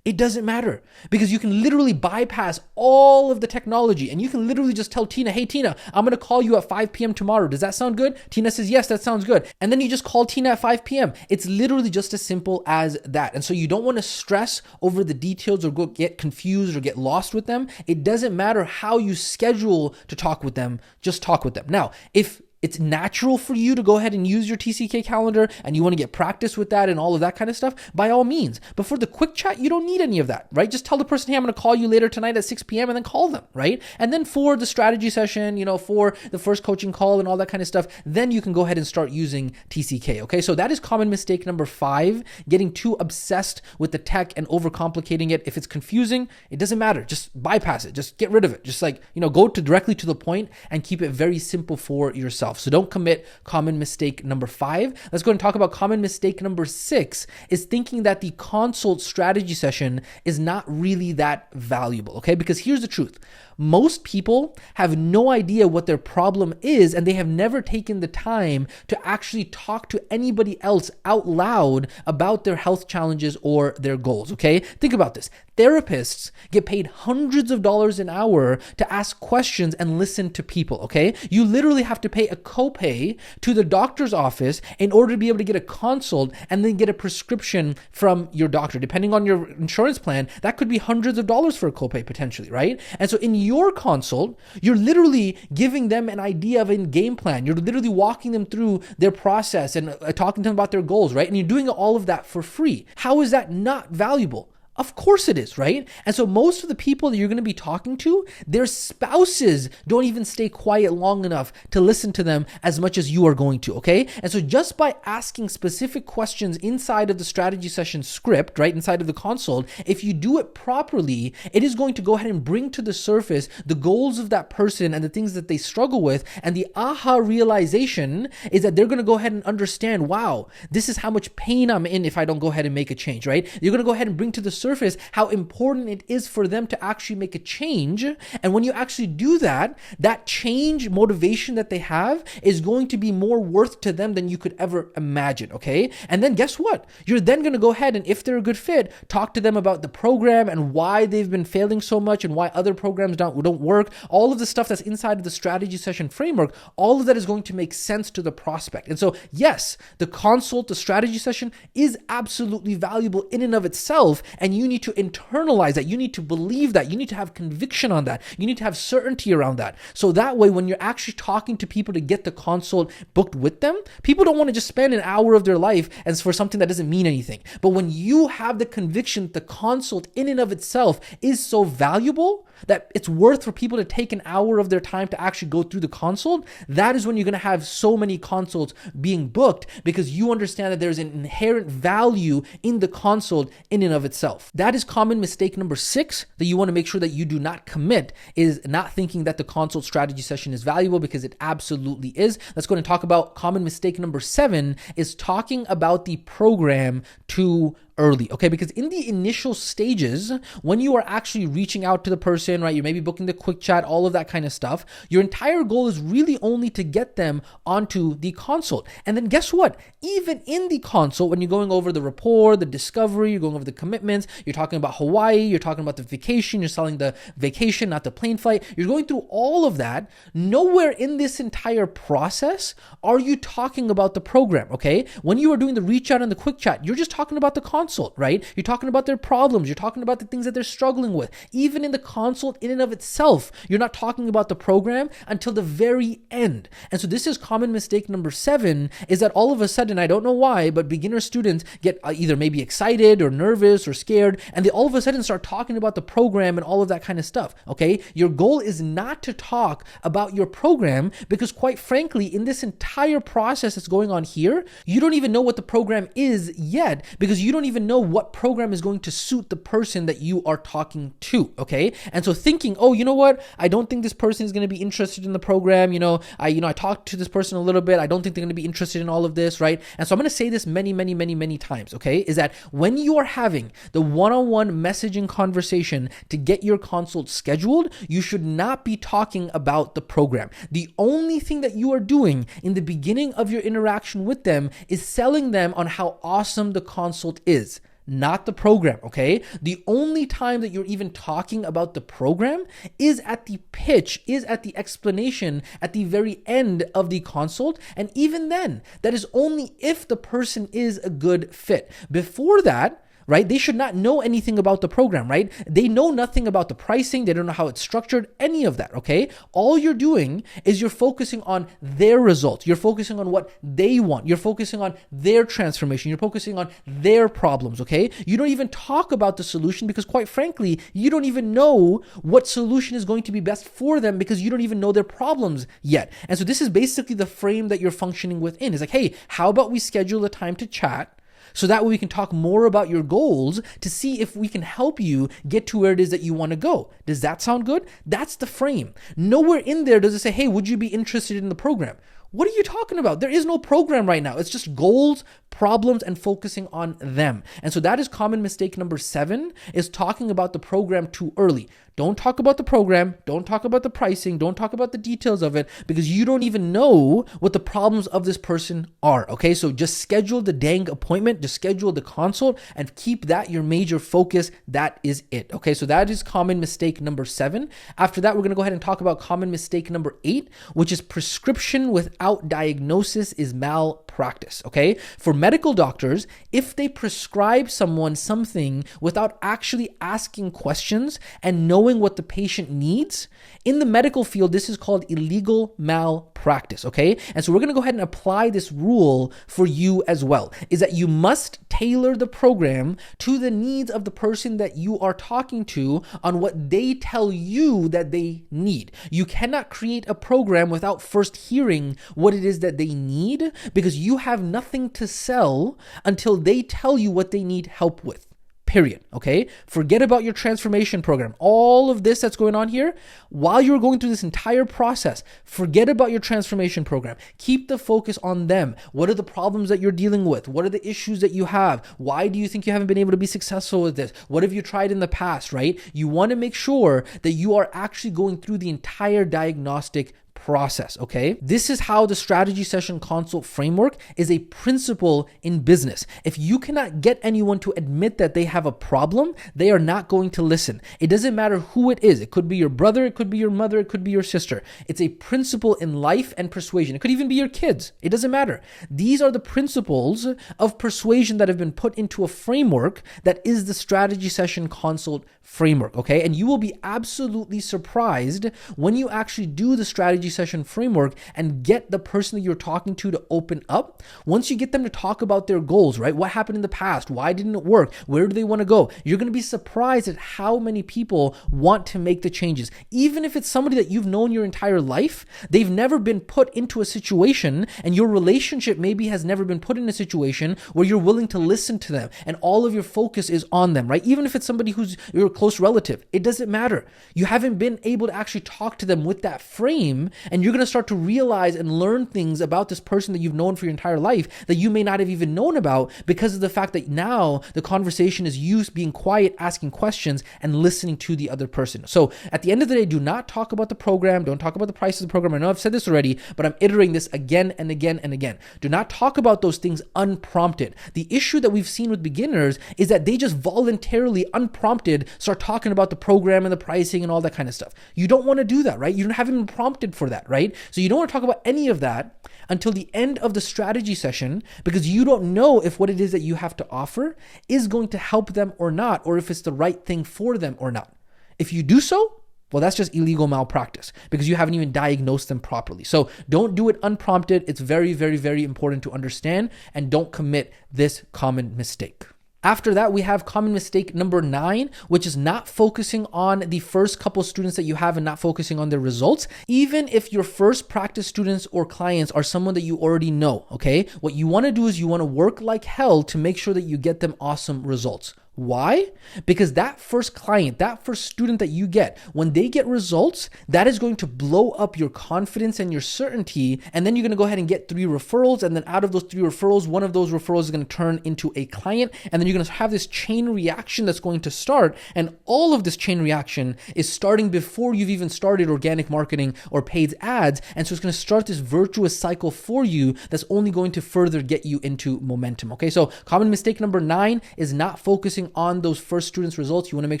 It doesn't matter, because you can literally bypass all of the technology, and you can literally just tell Tina, hey Tina, I'm going to call you at 5 p.m. tomorrow. Does that sound good? Tina says, yes, that sounds good. And then you just call Tina at 5 p.m. It's literally just as simple as that. And so you don't want to stress over the details or get confused or get lost with them. It doesn't matter how you schedule to talk with them. Just talk with them. Now, if it's natural for you to go ahead and use your TCK calendar and you want to get practice with that and all of that kind of stuff, by all means. But for the quick chat, you don't need any of that, right? Just tell the person, hey, I'm going to call you later tonight at 6 p.m. and then call them, right? And then for the strategy session, for the first coaching call and all that kind of stuff, then you can go ahead and start using TCK, okay? So that is common mistake number 5, getting too obsessed with the tech and overcomplicating it. If it's confusing, it doesn't matter. Just bypass it. Just get rid of it. Just go directly to the point and keep it very simple for yourself. So don't commit common mistake number 5. Let's go and talk about common mistake number 6, is thinking that the consult strategy session is not really that valuable, okay? Because here's the truth. Most people have no idea what their problem is, and they have never taken the time to actually talk to anybody else out loud about their health challenges or their goals, okay? Think about this. Therapists get paid hundreds of dollars an hour to ask questions and listen to people, okay? You literally have to pay a copay to the doctor's office in order to be able to get a consult and then get a prescription from your doctor. Depending on your insurance plan, that could be hundreds of dollars for a copay potentially, right? And so in your consult, you're literally giving them an idea of a game plan. You're literally walking them through their process and talking to them about their goals, right? And you're doing all of that for free. How is that not valuable? Of course it is, right? And so most of the people that you're going to be talking to, their spouses don't even stay quiet long enough to listen to them as much as you are going to, okay? And so just by asking specific questions inside of the strategy session script, right, inside of the consult, if you do it properly, it is going to go ahead and bring to the surface the goals of that person and the things that they struggle with. And the aha realization is that they're going to go ahead and understand, wow, this is how much pain I'm in if I don't go ahead and make a change, right? You're going to go ahead and bring to the surface how important it is for them to actually make a change. And when you actually do that, that change motivation that they have is going to be more worth to them than you could ever imagine, okay? And then guess what? You're then going to go ahead and, if they're a good fit, talk to them about the program and why they've been failing so much and why other programs don't work. All of the stuff that's inside of the strategy session framework, all of that is going to make sense to the prospect. And so yes, the consult, the strategy session is absolutely valuable in and of itself, and you need to internalize that. You need to believe that. You need to have conviction on that. You need to have certainty around that. So that way, when you're actually talking to people to get the consult booked with them, people don't want to just spend an hour of their life as for something that doesn't mean anything. But when you have the conviction that the consult in and of itself is so valuable that it's worth for people to take an hour of their time to actually go through the consult, that is when you're going to have so many consults being booked, because you understand that there's an inherent value in the consult in and of itself. That is common mistake number 6 that you want to make sure that you do not commit, is not thinking that the consult strategy session is valuable, because it absolutely is. Let's go and talk about common mistake number 7, is talking about the program too early, okay? Because in the initial stages, when you are actually reaching out to the person, right, you may be booking the quick chat, all of that kind of stuff, your entire goal is really only to get them onto the consult. And then guess what? Even in the consult, when you're going over the rapport, the discovery, you're going over the commitments, you're talking about Hawaii, you're talking about the vacation, you're selling the vacation, not the plane flight, you're going through all of that. Nowhere in this entire process are you talking about the program, okay? When you are doing the reach out and the quick chat, you're just talking about the consult. consult, right? You're talking about their problems. You're talking about the things that they're struggling with. Even in the consult in and of itself, you're not talking about the program until the very end. And so this is common mistake number 7, is that all of a sudden, I don't know why, but beginner students get either maybe excited or nervous or scared, and they all of a sudden start talking about the program and all of that kind of stuff, okay? Your goal is not to talk about your program, because quite frankly, in this entire process that's going on here, you don't even know what the program is yet, because you don't even know what program is going to suit the person that you are talking to, okay? And so thinking, oh, you know what? I don't think this person is going to be interested in the program. I talked to this person a little bit. I don't think they're going to be interested in all of this, right? And so I'm going to say this many times, okay? Is that when you are having the one-on-one messaging conversation to get your consult scheduled, you should not be talking about the program. The only thing that you are doing in the beginning of your interaction with them is selling them on how awesome the consult is, not the program, okay? The only time that you're even talking about the program is at the pitch, is at the explanation at the very end of the consult. And even then, that is only if the person is a good fit. Before that, right? They should not know anything about the program, right? They know nothing about the pricing. They don't know how it's structured, any of that, okay? All you're doing is you're focusing on their results. You're focusing on what they want. You're focusing on their transformation. You're focusing on their problems, okay? You don't even talk about the solution, because quite frankly, you don't even know what solution is going to be best for them, because you don't even know their problems yet. And so this is basically the frame that you're functioning within. It's like, hey, how about we schedule a time to chat, so that way we can talk more about your goals to see if we can help you get to where it is that you want to go. Does that sound good? That's the frame. Nowhere in there does it say, hey, would you be interested in the program? What are you talking about? There is no program right now. It's just goals, problems, and focusing on them. And so that is common mistake number 7, is talking about the program too early. Don't talk about the program. Don't talk about the pricing. Don't talk about the details of it, because you don't even know what the problems of this person are, okay? So just schedule the dang appointment, just schedule the consult, and keep that your major focus. That is it, okay? So that is common mistake number 7. After that, we're going to go ahead and talk about common mistake number 8, which is prescription without diagnosis is malpractice, okay? For medical doctors, if they prescribe someone something without actually asking questions and knowing what the patient needs, in the medical field, this is called illegal malpractice, okay? And so we're going to go ahead and apply this rule for you as well, is that you must tailor the program to the needs of the person that you are talking to on what they tell you that they need. You cannot create a program without first hearing what it is that they need, because you have nothing to sell until they tell you what they need help with. Period. Okay? Forget about your transformation program. All of this that's going on here, while you're going through this entire process, forget about your transformation program. Keep the focus on them. What are the problems that you're dealing with? What are the issues that you have? Why do you think you haven't been able to be successful with this? What have you tried in the past, right? You want to make sure that you are actually going through the entire diagnostic process, okay? This is how the strategy session consult framework is a principle in business. If you cannot get anyone to admit that they have a problem, they are not going to listen. It doesn't matter who it is. It could be your brother, it could be your mother, it could be your sister. It's a principle in life and persuasion. It could even be your kids. It doesn't matter. These are the principles of persuasion that have been put into a framework that is the strategy session consult framework, okay? And you will be absolutely surprised when you actually do the strategy session framework and get the person that you're talking to open up. Once you get them to talk about their goals, right? What happened in the past? Why didn't it work? Where do they want to go? You're going to be surprised at how many people want to make the changes. Even if it's somebody that you've known your entire life, they've never been put into a situation, and your relationship maybe has never been put in a situation where you're willing to listen to them and all of your focus is on them, right? Even if it's somebody who's your close relative, it doesn't matter. You haven't been able to actually talk to them with that frame, and you're going to start to realize and learn things about this person that you've known for your entire life that you may not have even known about, because of the fact that now the conversation is you being quiet, asking questions, and listening to the other person. So at the end of the day, do not talk about the program. Don't talk about the price of the program. I know I've said this already, but I'm iterating this again and again and again. Do not talk about those things unprompted. The issue that we've seen with beginners is that they just voluntarily, unprompted, start talking about the program and the pricing and all that kind of stuff. You don't want to do that, right? You haven't been prompted for that, right? So you don't want to talk about any of that until the end of the strategy session, because you don't know if what it is that you have to offer is going to help them or not, or if it's the right thing for them or not. If you do so, well, that's just illegal malpractice because you haven't even diagnosed them properly. So don't do it unprompted. It's very, very, very important to understand, and don't commit this common mistake. After that, we have common mistake number 9, which is not focusing on the first couple students that you have and not focusing on their results. Even if your first practice students or clients are someone that you already know, okay? What you want to do is you want to work like hell to make sure that you get them awesome results. Why? Because that first client, that first student that you get, when they get results, that is going to blow up your confidence and your certainty. And then you're going to go ahead and get 3 referrals. And then out of those 3 referrals, one of those referrals is going to turn into a client. And then you're going to have this chain reaction that's going to start. And all of this chain reaction is starting before you've even started organic marketing or paid ads. And so it's going to start this virtuous cycle for you that's only going to further get you into momentum. Okay, so common mistake number 9 is not focusing on those first students' results. You want to make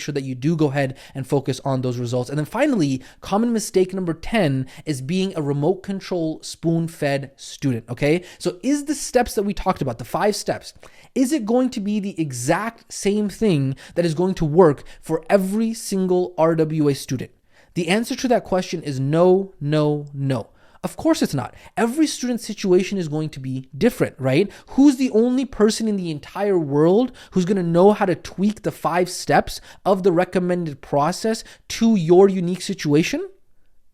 sure that you do go ahead and focus on those results. And then finally, common mistake number 10 is being a remote control spoon-fed student, okay? So is the steps that we talked about, the 5 steps, is it going to be the exact same thing that is going to work for every single RWA student? The answer to that question is no, no, no. Of course it's not. Every student situation is going to be different, right? Who's the only person in the entire world who's going to know how to tweak the 5 steps of the recommended process to your unique situation?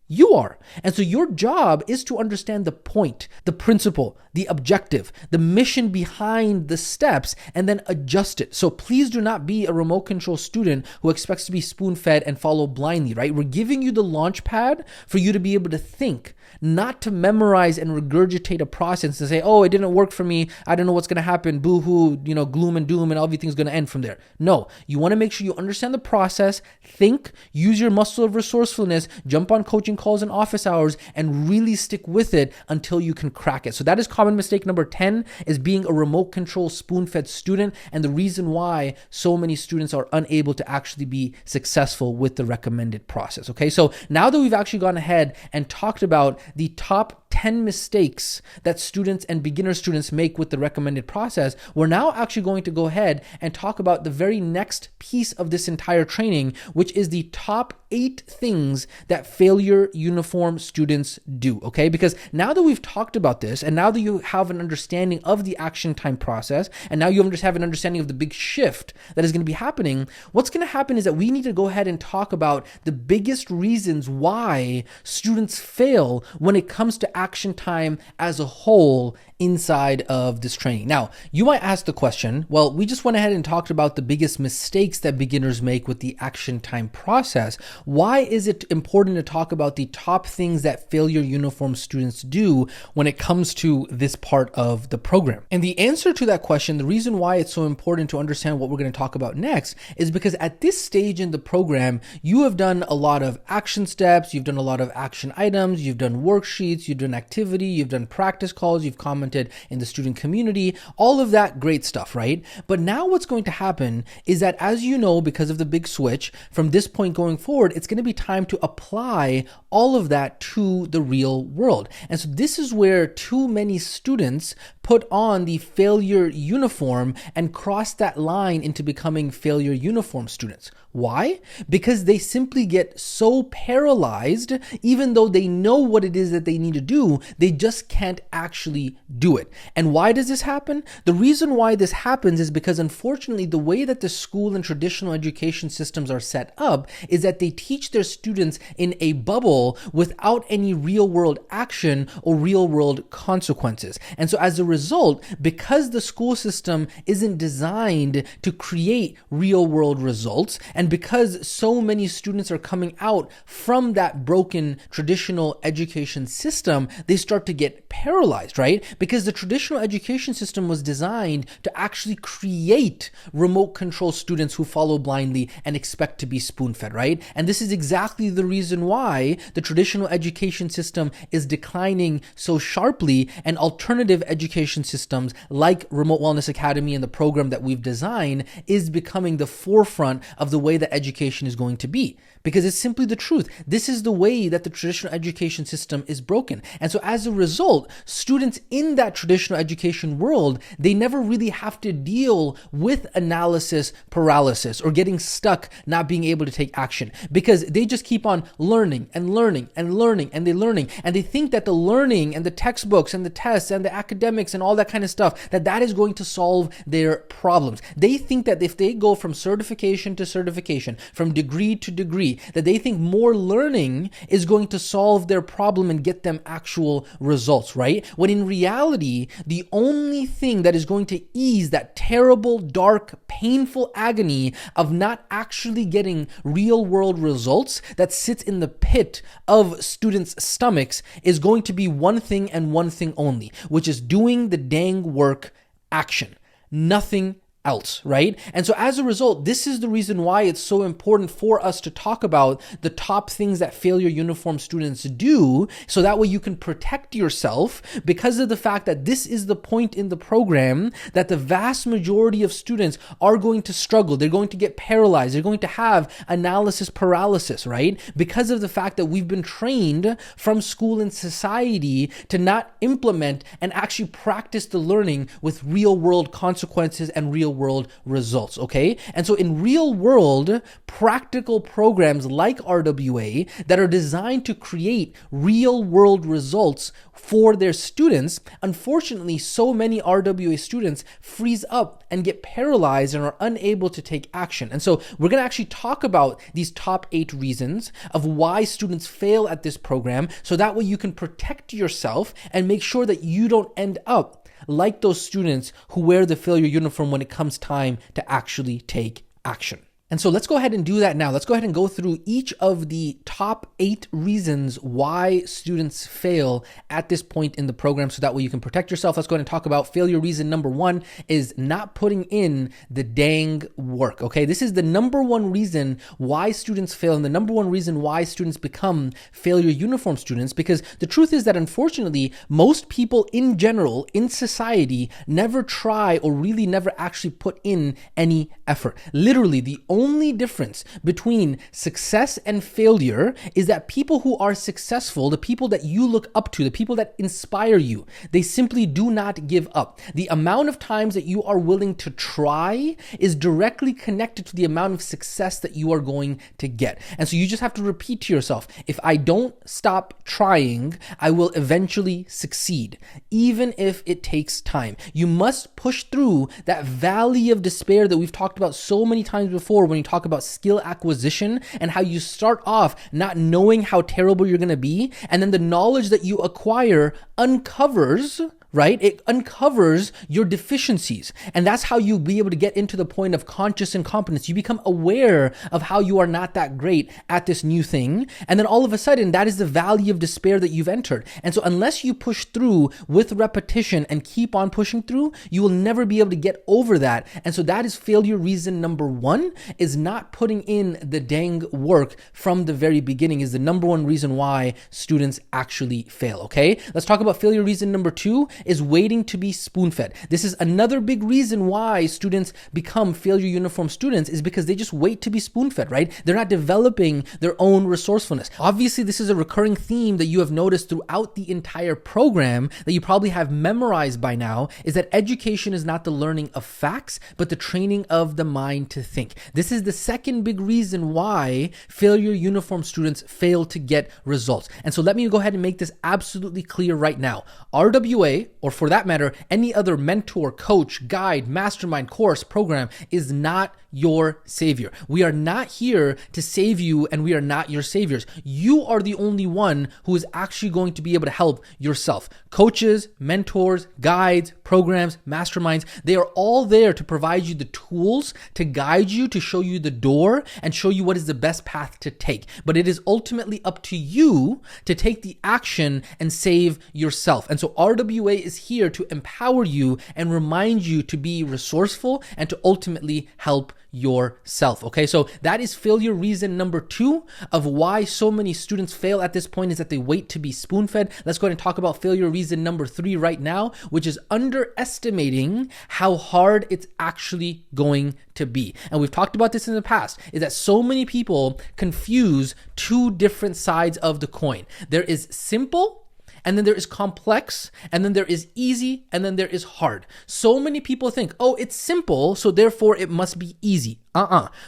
You are. And so your job is to understand the point, the principle, the objective, the mission behind the steps, and then adjust it. So please do not be a remote control student who expects to be spoon-fed and follow blindly, right? We're giving you the launch pad for you to be able to think, not to memorize and regurgitate a process and say, oh, it didn't work for me. I don't know what's going to happen. Boo-hoo, gloom and doom, and everything's going to end from there. No, you want to make sure you understand the process, think, use your muscle of resourcefulness, jump on coaching calls and office hours, and really stick with it until you can crack it. So that is common mistake number 10, is being a remote control spoon-fed student, and the reason why so many students are unable to actually be successful with the recommended process. Okay, so now that we've actually gone ahead and talked about the top 10 mistakes that students and beginner students make with the recommended process, we're now actually going to go ahead and talk about the very next piece of this entire training, which is the top 8 things that failure uniform students do, okay? Because now that we've talked about this, and now that you have an understanding of the action time process, and now you have an understanding of the big shift that is going to be happening, what's going to happen is that we need to go ahead and talk about the biggest reasons why students fail when it comes to action time as a whole inside of this training. Now, you might ask the question, well, we just went ahead and talked about the biggest mistakes that beginners make with the action time process. Why is it important to talk about the top things that failure uniform students do when it comes to this part of the program? And the answer to that question, the reason why it's so important to understand what we're going to talk about next, is because at this stage in the program, you have done a lot of action steps, you've done a lot of action items, you've done worksheets, you've done activity, you've done practice calls, you've commented in the student community, all of that great stuff, right? But now what's going to happen is that, as you know, because of the big switch, from this point going forward, it's going to be time to apply all of that to the real world. And so this is where too many students put on the failure uniform and cross that line into becoming failure uniform students. Why? Because they simply get so paralyzed, even though they know what it is that they need to do, they just can't actually do it. And why does this happen? The reason why this happens is because, unfortunately, the way that the school and traditional education systems are set up is that they teach their students in a bubble without any real world action or real world consequences. And so as a result, because the school system isn't designed to create real world results, and because so many students are coming out from that broken traditional education system, they start to get paralyzed, right? Because the traditional education system was designed to actually create remote control students who follow blindly and expect to be spoon-fed, right? And this is exactly the reason why the traditional education system is declining so sharply, and alternative education systems like Remote Wellness Academy and the program that we've designed is becoming the forefront of the way that education is going to be. Because it's simply the truth. This is the way that the traditional education system is broken. And so as a result, students in that traditional education world, they never really have to deal with analysis paralysis or getting stuck not being able to take action, because they just keep on learning and learning and learning and they think that the learning and the textbooks and the tests and the academics and all that kind of stuff, that is going to solve their problems. They think that if they go from certification to certification, from degree to degree, that they think more learning is going to solve their problem and get them actual results, right? When in reality, the only thing that is going to ease that terrible, dark, painful agony of not actually getting real world results that sits in the pit of students' stomachs is going to be one thing and one thing only, which is doing the dang work, action. Nothing else, right? And so as a result, this is the reason why it's so important for us to talk about the top things that failure uniform students do, so that way you can protect yourself, because of the fact that this is the point in the program that the vast majority of students are going to struggle. They're going to get paralyzed. They're going to have analysis paralysis, right? Because of the fact that we've been trained from school and society to not implement and actually practice the learning with real world consequences and real world results, okay? And so in real world, practical programs like RWA that are designed to create real world results for their students, unfortunately, so many RWA students freeze up and get paralyzed and are unable to take action. And so we're going to actually talk about these top 8 reasons of why students fail at this program, so that way you can protect yourself and make sure that you don't end up like those students who wear the failure uniform when it comes time to actually take action. And so let's go ahead and do that now. Let's go ahead and go through each of the top 8 reasons why students fail at this point in the program, so that way you can protect yourself. Let's go ahead and talk about failure reason number 1 is not putting in the dang work, okay? This is the number 1 reason why students fail, and the number 1 reason why students become failure uniform students, because the truth is that unfortunately, most people in general in society never try or really never actually put in any effort. Literally, the only difference between success and failure is that people who are successful, the people that you look up to, the people that inspire you, they simply do not give up. The amount of times that you are willing to try is directly connected to the amount of success that you are going to get. And so you just have to repeat to yourself, if I don't stop trying, I will eventually succeed, even if it takes time. You must push through that valley of despair that we've talked about so many times before, when you talk about skill acquisition and how you start off not knowing how terrible you're going to be, and then the knowledge that you acquire uncovers, right? It uncovers your deficiencies. And that's how you'll be able to get into the point of conscious incompetence. You become aware of how you are not that great at this new thing. And then all of a sudden, that is the valley of despair that you've entered. And so unless you push through with repetition and keep on pushing through, you will never be able to get over that. And so that is failure reason number 1, is not putting in the dang work from the very beginning, is the number 1 reason why students actually fail, okay? Let's talk about failure reason number 2, is waiting to be spoon-fed. This is another big reason why students become failure uniform students, is because they just wait to be spoon-fed, right? They're not developing their own resourcefulness. Obviously, this is a recurring theme that you have noticed throughout the entire program that you probably have memorized by now, is that education is not the learning of facts, but the training of the mind to think. This is the second big reason why failure uniform students fail to get results. And so let me go ahead and make this absolutely clear right now. RWA, or for that matter, any other mentor, coach, guide, mastermind, course, program is not your savior. We are not here to save you, and we are not your saviors. You are the only one who is actually going to be able to help yourself. Coaches, mentors, guides, programs, masterminds, they are all there to provide you the tools, to guide you, to show you the door, and show you what is the best path to take. But it is ultimately up to you to take the action and save yourself. And so RWA today is here to empower you and remind you to be resourceful and to ultimately help yourself. Okay, so that is failure reason number 2 of why so many students fail at this point, is that they wait to be spoon-fed. Let's go ahead and talk about failure reason number 3 right now, which is underestimating how hard it's actually going to be. And we've talked about this in the past, is that so many people confuse two different sides of the coin. There is simple, and then there is complex, and then there is easy, and then there is hard. So many people think, oh, it's simple, so therefore it must be easy.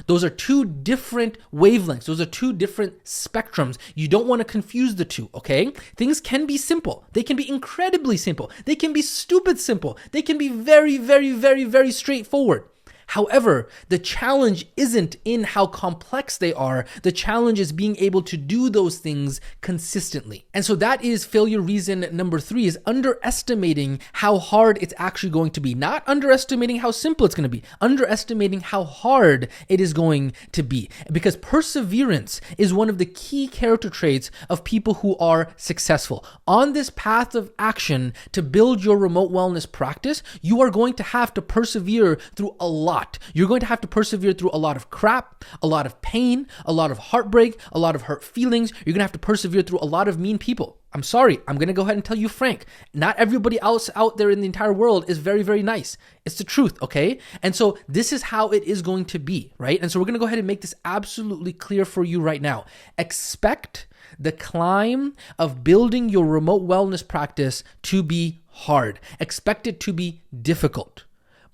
Those are two different wavelengths. Those are two different spectrums. You don't want to confuse the two, okay? Things can be simple. They can be incredibly simple. They can be stupid simple. They can be very, very, very, very straightforward. However, the challenge isn't in how complex they are. The challenge is being able to do those things consistently. And so that is failure reason number 3, is underestimating how hard it's actually going to be. Not underestimating how simple it's going to be, underestimating how hard it is going to be. Because perseverance is one of the key character traits of people who are successful. On this path of action to build your remote wellness practice, you are going to have to persevere through a lot. You're going to have to persevere through a lot of crap, a lot of pain, a lot of heartbreak, a lot of hurt feelings. You're going to have to persevere through a lot of mean people. I'm sorry. I'm going to go ahead and tell you frank. Not everybody else out there in the entire world is very, very nice. It's the truth, okay? And so this is how it is going to be, right? And so we're going to go ahead and make this absolutely clear for you right now. Expect the climb of building your remote wellness practice to be hard. Expect it to be difficult,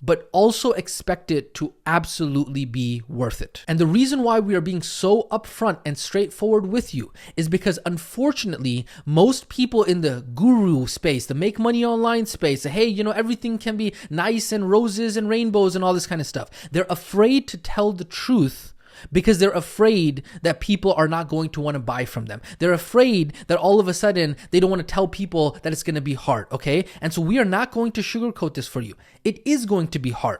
but also expect it to absolutely be worth it. And the reason why we are being so upfront and straightforward with you is because, unfortunately, most people in the guru space, the make money online space, the, hey, everything can be nice and roses and rainbows and all this kind of stuff. They're afraid to tell the truth because they're afraid that people are not going to want to buy from them. They're afraid that all of a sudden they don't want to tell people that it's going to be hard, okay? And so we are not going to sugarcoat this for you. It is going to be hard.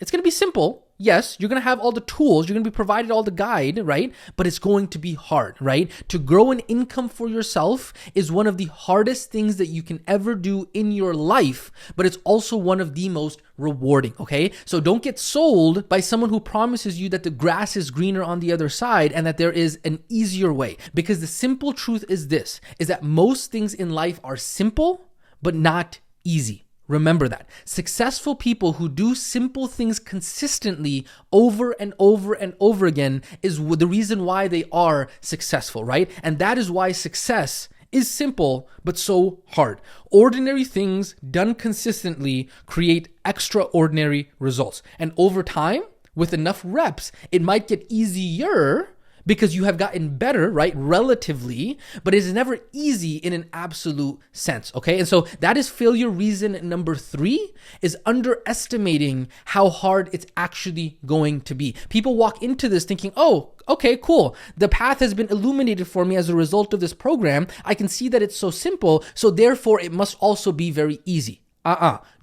It's going to be simple. Yes, you're going to have all the tools. You're going to be provided all the guide, right? But it's going to be hard, right? To grow an income for yourself is one of the hardest things that you can ever do in your life, but it's also one of the most rewarding, okay? So don't get sold by someone who promises you that the grass is greener on the other side and that there is an easier way. Because the simple truth is this, is that most things in life are simple, but not easy. Remember that. Successful people who do simple things consistently over and over and over again is the reason why they are successful, right? And that is why success is simple, but so hard. Ordinary things done consistently create extraordinary results. And over time, with enough reps, it might get easier because you have gotten better, right, relatively, but it is never easy in an absolute sense, okay? And so that is failure reason number 3, is underestimating how hard it's actually going to be. People walk into this thinking, oh, okay, cool. The path has been illuminated for me as a result of this program. I can see that it's so simple, so therefore it must also be very easy.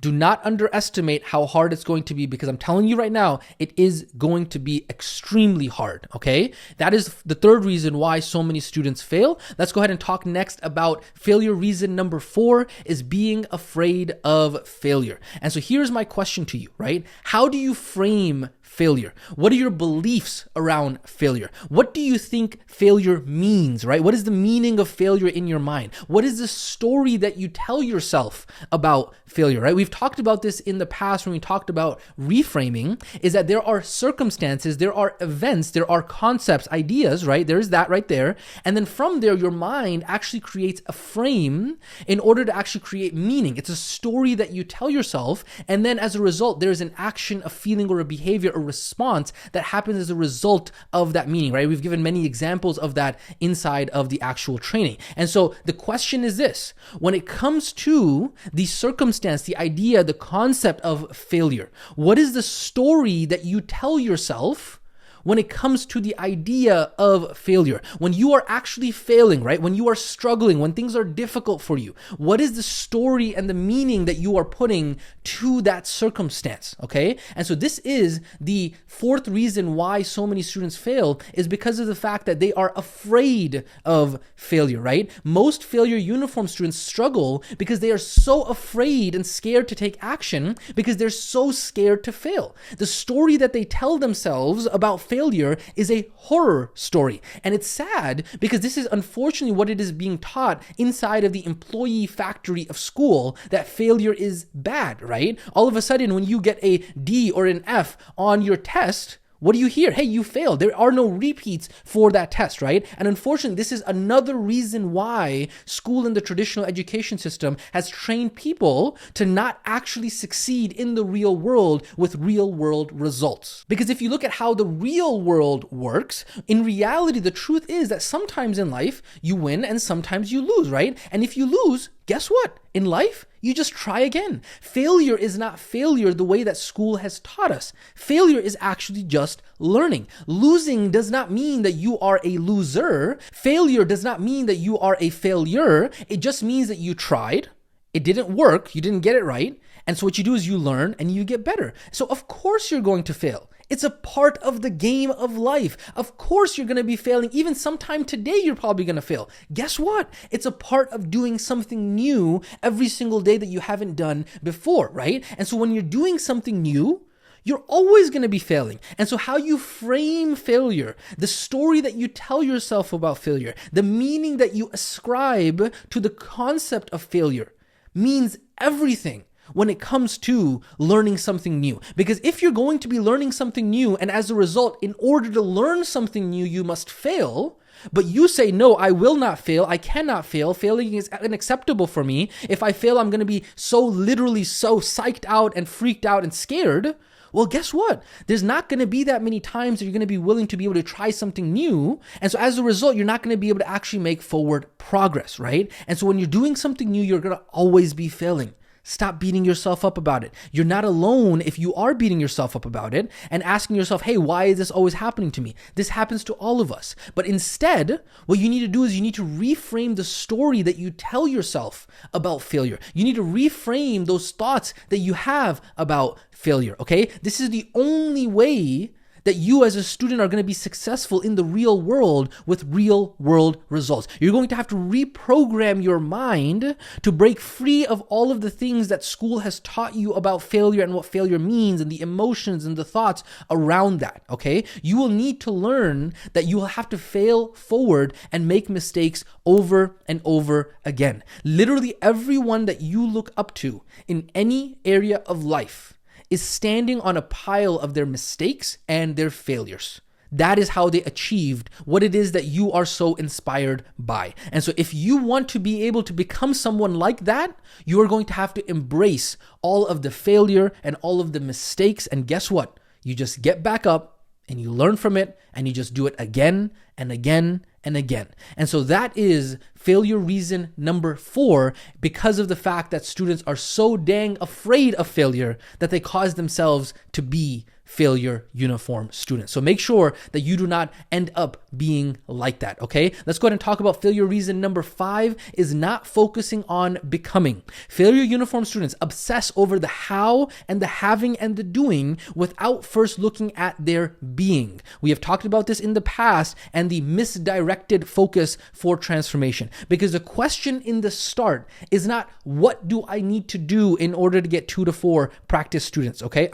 Do not underestimate how hard it's going to be, because I'm telling you right now, it is going to be extremely hard, okay? That is the third reason why so many students fail. Let's go ahead and talk next about failure reason number 4, is being afraid of failure. And so here's my question to you, right? How do you frame failure? What are your beliefs around failure? What do you think failure means, right? What is the meaning of failure in your mind? What is the story that you tell yourself about failure, right? We've talked about this in the past when we talked about reframing, is that there are circumstances, there are events, there are concepts, ideas, right? There is that right there. And then from there, your mind actually creates a frame in order to actually create meaning. It's a story that you tell yourself. And then as a result, there's an action, a feeling, or a behavior, a response that happens as a result of that meaning, right? We've given many examples of that inside of the actual training. And so the question is this: when it comes to the circumstance, the idea, the concept of failure, what is the story that you tell yourself when it comes to the idea of failure? When you are actually failing, right? When you are struggling, when things are difficult for you, what is the story and the meaning that you are putting to that circumstance, okay? And so this is the fourth reason why so many students fail, is because of the fact that they are afraid of failure, right? Most failure uniform students struggle because they are so afraid and scared to take action because they're so scared to fail. The story that they tell themselves about failure is a horror story. And it's sad because this is unfortunately what it is being taught inside of the employee factory of school, that failure is bad, right? All of a sudden, when you get a D or an F on your test, what do you hear? Hey, you failed. There are no repeats for that test, right? And unfortunately, this is another reason why school in the traditional education system has trained people to not actually succeed in the real world with real world results. Because if you look at how the real world works, in reality, the truth is that sometimes in life, you win and sometimes you lose, right? And if you lose, guess what? In life, you just try again. Failure is not failure the way that school has taught us. Failure is actually just learning. Losing does not mean that you are a loser. Failure does not mean that you are a failure. It just means that you tried. It didn't work. You didn't get it right. And so what you do is you learn and you get better. So of course you're going to fail. It's a part of the game of life. Of course you're going to be failing. Even sometime today, you're probably going to fail. Guess what? It's a part of doing something new every single day that you haven't done before, right? And so when you're doing something new, you're always going to be failing. And so how you frame failure, the story that you tell yourself about failure, the meaning that you ascribe to the concept of failure means everything when it comes to learning something new. Because if you're going to be learning something new, and as a result, in order to learn something new, you must fail, but you say, no, I will not fail. I cannot fail. Failing is unacceptable for me. If I fail, I'm going to be so psyched out and freaked out and scared. Well, guess what? There's not going to be that many times that you're going to be willing to be able to try something new. And so as a result, you're not going to be able to actually make forward progress, right? And so when you're doing something new, you're going to always be failing. Stop beating yourself up about it. You're not alone if you are beating yourself up about it and asking yourself, hey, why is this always happening to me? This happens to all of us. But instead, what you need to do is you need to reframe the story that you tell yourself about failure. You need to reframe those thoughts that you have about failure, okay? This is the only way that you as a student are going to be successful in the real world with real world results. You're going to have to reprogram your mind to break free of all of the things that school has taught you about failure and what failure means and the emotions and the thoughts around that, okay? You will need to learn that you will have to fail forward and make mistakes over and over again. Literally everyone that you look up to in any area of life is standing on a pile of their mistakes and their failures. That is how they achieved what it is that you are so inspired by. And so if you want to be able to become someone like that, you are going to have to embrace all of the failure and all of the mistakes. And guess what? You just get back up and you learn from it and you just do it again and again and again. And so that is failure reason number 4, because of the fact that students are so dang afraid of failure that they cause themselves to be failure uniform students. So make sure that you do not end up being like that, okay? Let's go ahead and talk about failure reason number 5 is not focusing on becoming. Failure uniform students obsess over the how and the having and the doing without first looking at their being. We have talked about this in the past and the misdirected focus for transformation, because the question in the start is not what do I need to do in order to get 2 to 4 practice students, okay?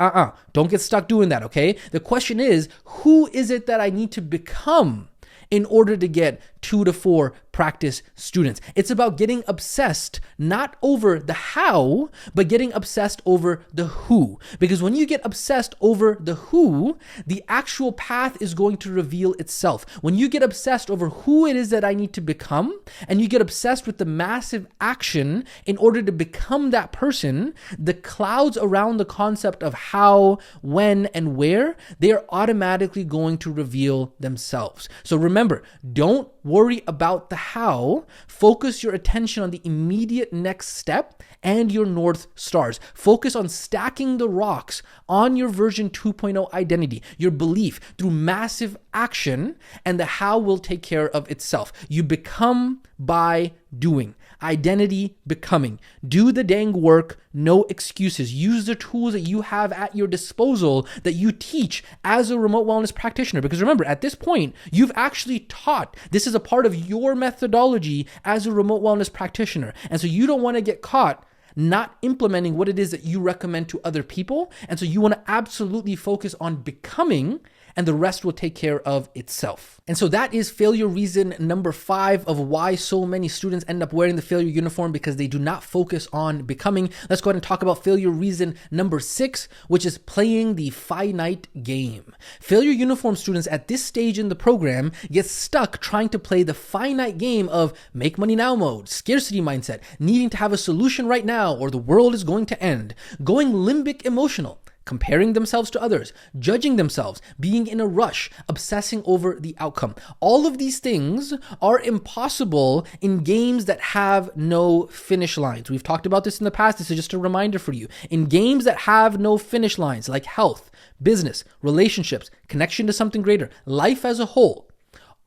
Don't get stuck doing that, okay? The question is, who is it that I need to become in order to get 2 to 4 practice students? It's about getting obsessed, not over the how, but getting obsessed over the who. Because when you get obsessed over the who, the actual path is going to reveal itself. When you get obsessed over who it is that I need to become, and you get obsessed with the massive action in order to become that person, the clouds around the concept of how, when, and where, they are automatically going to reveal themselves. So remember, don't worry worry about the how. Focus your attention on the immediate next step and your North Stars. Focus on stacking the rocks on your version 2.0 identity, your belief, through massive action, and the how will take care of itself. You become by doing. Identity becoming. Do the dang work, no excuses. Use the tools that you have at your disposal that you teach as a remote wellness practitioner. Because remember, at this point, you've actually taught. This is a part of your methodology as a remote wellness practitioner. And so you don't want to get caught not implementing what it is that you recommend to other people. And so you want to absolutely focus on becoming, and the rest will take care of itself. And so that is failure reason number 5 of why so many students end up wearing the failure uniform, because they do not focus on becoming. Let's go ahead and talk about failure reason number 6, which is playing the finite game. Failure uniform students at this stage in the program get stuck trying to play the finite game of make money now mode, scarcity mindset, needing to have a solution right now or the world is going to end, going limbic emotional, comparing themselves to others, judging themselves, being in a rush, obsessing over the outcome. All of these things are impossible in games that have no finish lines. We've talked about this in the past. This is just a reminder for you. In games that have no finish lines, like health, business, relationships, connection to something greater, life as a whole,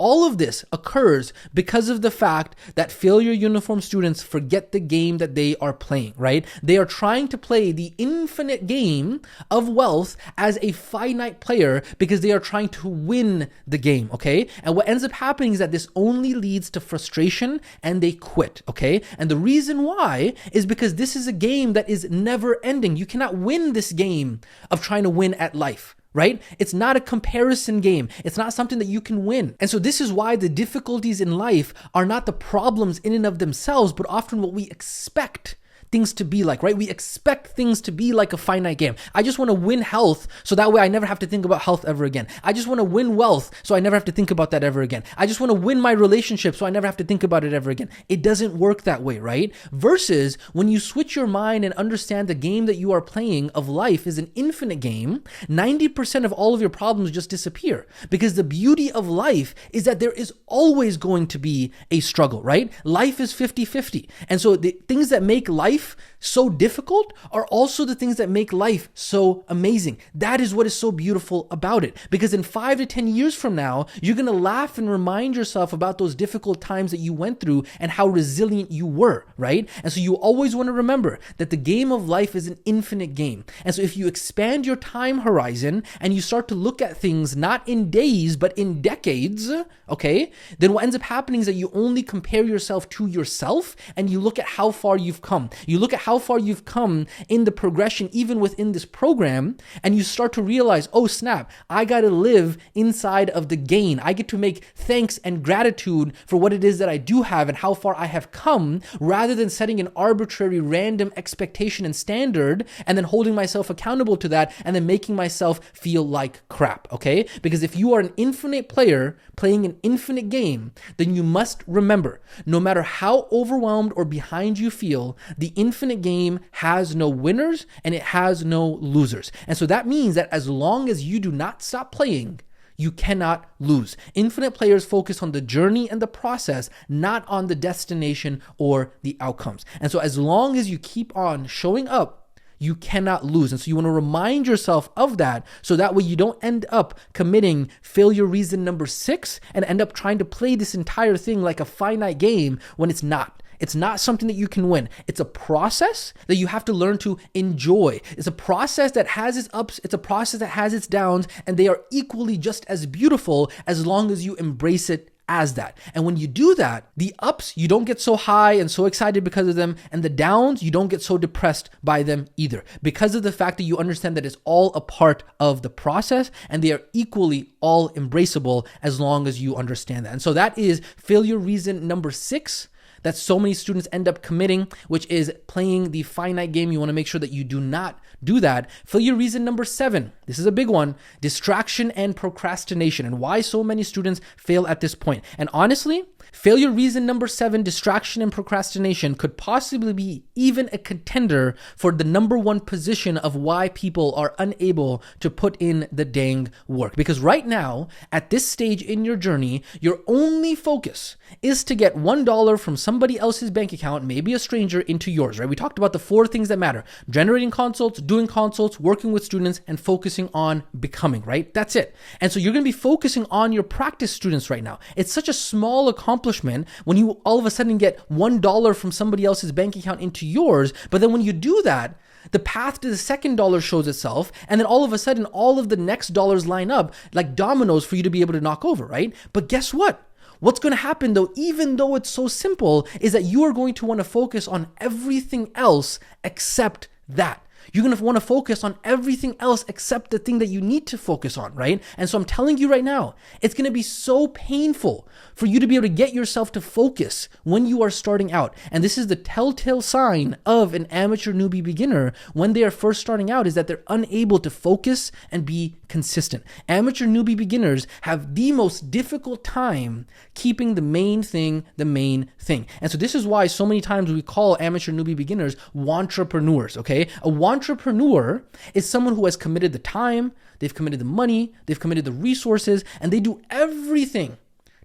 all of this occurs because of the fact that failure uniform students forget the game that they are playing, right? They are trying to play the infinite game of wealth as a finite player because they are trying to win the game, okay? And what ends up happening is that this only leads to frustration and they quit, okay? And the reason why is because this is a game that is never ending. You cannot win this game of trying to win at life, right? It's not a comparison game. It's not something that you can win. And so this is why the difficulties in life are not the problems in and of themselves, but often what we expect things to be like, right? We expect things to be like a finite game. I just want to win health so that way I never have to think about health ever again. I just want to win wealth so I never have to think about that ever again. I just want to win my relationship so I never have to think about it ever again. It doesn't work that way, right? Versus when you switch your mind and understand the game that you are playing of life is an infinite game, 90% of all of your problems just disappear. Because the beauty of life is that there is always going to be a struggle, right? Life is 50-50. And so the things that make life so difficult are also the things that make life so amazing. That is what is so beautiful about it. Because in 5 to 10 years from now, you're going to laugh and remind yourself about those difficult times that you went through and how resilient you were, right? And so you always want to remember that the game of life is an infinite game. And so if you expand your time horizon and you start to look at things not in days, but in decades, okay, then what ends up happening is that you only compare yourself to yourself and you look at how far you've come. You look at how far you've come in the progression, even within this program, and you start to realize, oh snap, I got to live inside of the gain. I get to make thanks and gratitude for what it is that I do have and how far I have come, rather than setting an arbitrary random expectation and standard and then holding myself accountable to that and then making myself feel like crap, okay? Because if you are an infinite player playing an infinite game, then you must remember, no matter how overwhelmed or behind you feel, the infinite game has no winners and it has no losers. And so that means that as long as you do not stop playing, you cannot lose. Infinite players focus on the journey and the process, not on the destination or the outcomes. And so as long as you keep on showing up, you cannot lose. And so you want to remind yourself of that so that way you don't end up committing failure reason number 6 and end up trying to play this entire thing like a finite game when it's not. It's not something that you can win. It's a process that you have to learn to enjoy. It's a process that has its ups. It's a process that has its downs, and they are equally just as beautiful as long as you embrace it as that. And when you do that, the ups, you don't get so high and so excited because of them, and the downs, you don't get so depressed by them either, because of the fact that you understand that it's all a part of the process and they are equally all embraceable as long as you understand that. And so that is failure reason number 6. that so many students end up committing, which is playing the finite game. You want to make sure that you do not do that. Failure reason number 7. This is a big one. Distraction and procrastination, and why so many students fail at this point. And honestly, failure reason number 7, distraction and procrastination, could possibly be even a contender for the number 1 position of why people are unable to put in the dang work. Because right now, at this stage in your journey, your only focus is to get $1 from somebody else's bank account, maybe a stranger, into yours, right? We talked about the 4 things that matter: generating consults, doing consults, working with students, and focusing on becoming, right? That's it. And so you're going to be focusing on your practice students right now. It's such a small accomplishment when you all of a sudden get $1 from somebody else's bank account into yours. But then when you do that, the path to the second dollar shows itself, and then all of a sudden, all of the next dollars line up like dominoes for you to be able to knock over, right? But guess what? What's going to happen though, even though it's so simple, is that you are going to want to focus on everything else except that. You're going to want to focus on everything else except the thing that you need to focus on, right? And so I'm telling you right now, it's going to be so painful for you to be able to get yourself to focus when you are starting out. And this is the telltale sign of an amateur newbie beginner when they are first starting out, is that they're unable to focus and be consistent. Amateur newbie beginners have the most difficult time keeping the main thing the main thing. And so this is why so many times we call amateur newbie beginners wantrepreneurs, okay? A wantrepreneur is someone who has committed the time, they've committed the money, they've committed the resources, and they do everything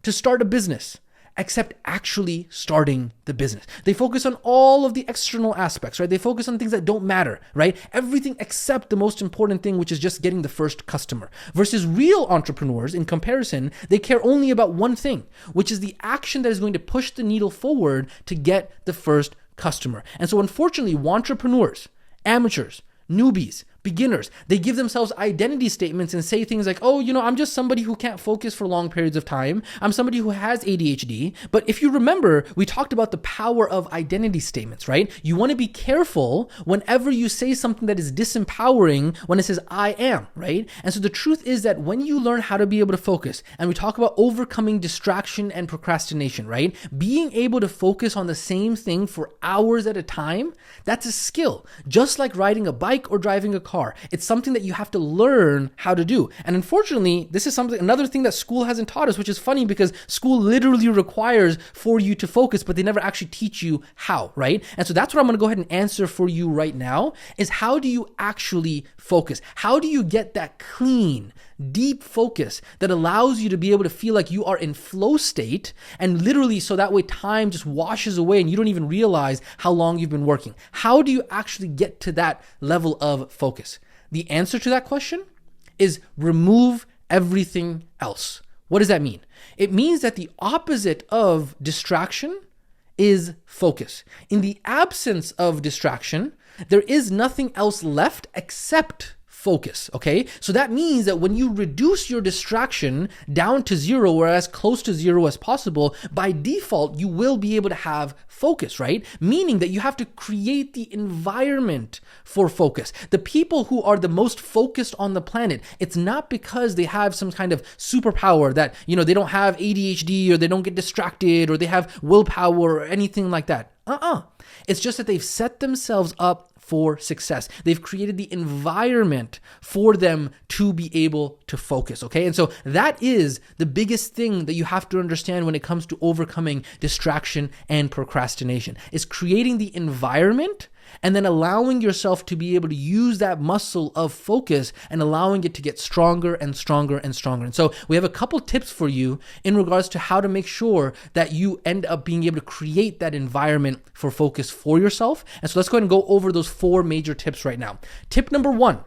to start a business except actually starting the business. They focus on all of the external aspects, right? They focus on things that don't matter, right? Everything except the most important thing, which is just getting the first customer. Versus real entrepreneurs, in comparison, they care only about one thing, which is the action that is going to push the needle forward to get the first customer. And so unfortunately, wantrepreneurs, amateurs, newbies, beginners, they give themselves identity statements and say things like, oh, I'm just somebody who can't focus for long periods of time. I'm somebody who has ADHD. But if you remember, we talked about the power of identity statements, right? You want to be careful whenever you say something that is disempowering when it says I am, right? And so the truth is that when you learn how to be able to focus, and we talk about overcoming distraction and procrastination, right? Being able to focus on the same thing for hours at a time, that's a skill. Just like riding a bike or driving a car. It's something that you have to learn how to do. And unfortunately, this is another thing that school hasn't taught us, which is funny because school literally requires for you to focus, but they never actually teach you how, right? And so that's what I'm going to go ahead and answer for you right now, is how do you actually focus? How do you get that clean, deep focus that allows you to be able to feel like you are in flow state, and literally so that way time just washes away and you don't even realize how long you've been working? How do you actually get to that level of focus? The answer to that question is remove everything else. What does that mean? It means that the opposite of distraction is focus. In the absence of distraction, there is nothing else left except focus, okay? So that means that when you reduce your distraction down to 0 or as close to 0 as possible, by default, you will be able to have focus, right? Meaning that you have to create the environment for focus. The people who are the most focused on the planet, it's not because they have some kind of superpower that, they don't have ADHD or they don't get distracted or they have willpower or anything like that. It's just that they've set themselves up for success. They've created the environment for them to be able to focus, okay? And so that is the biggest thing that you have to understand when it comes to overcoming distraction and procrastination, is creating the environment and then allowing yourself to be able to use that muscle of focus and allowing it to get stronger and stronger and stronger. And so we have a couple tips for you in regards to how to make sure that you end up being able to create that environment for focus for yourself. And so let's go ahead and go over those 4 major tips right now. Tip number 1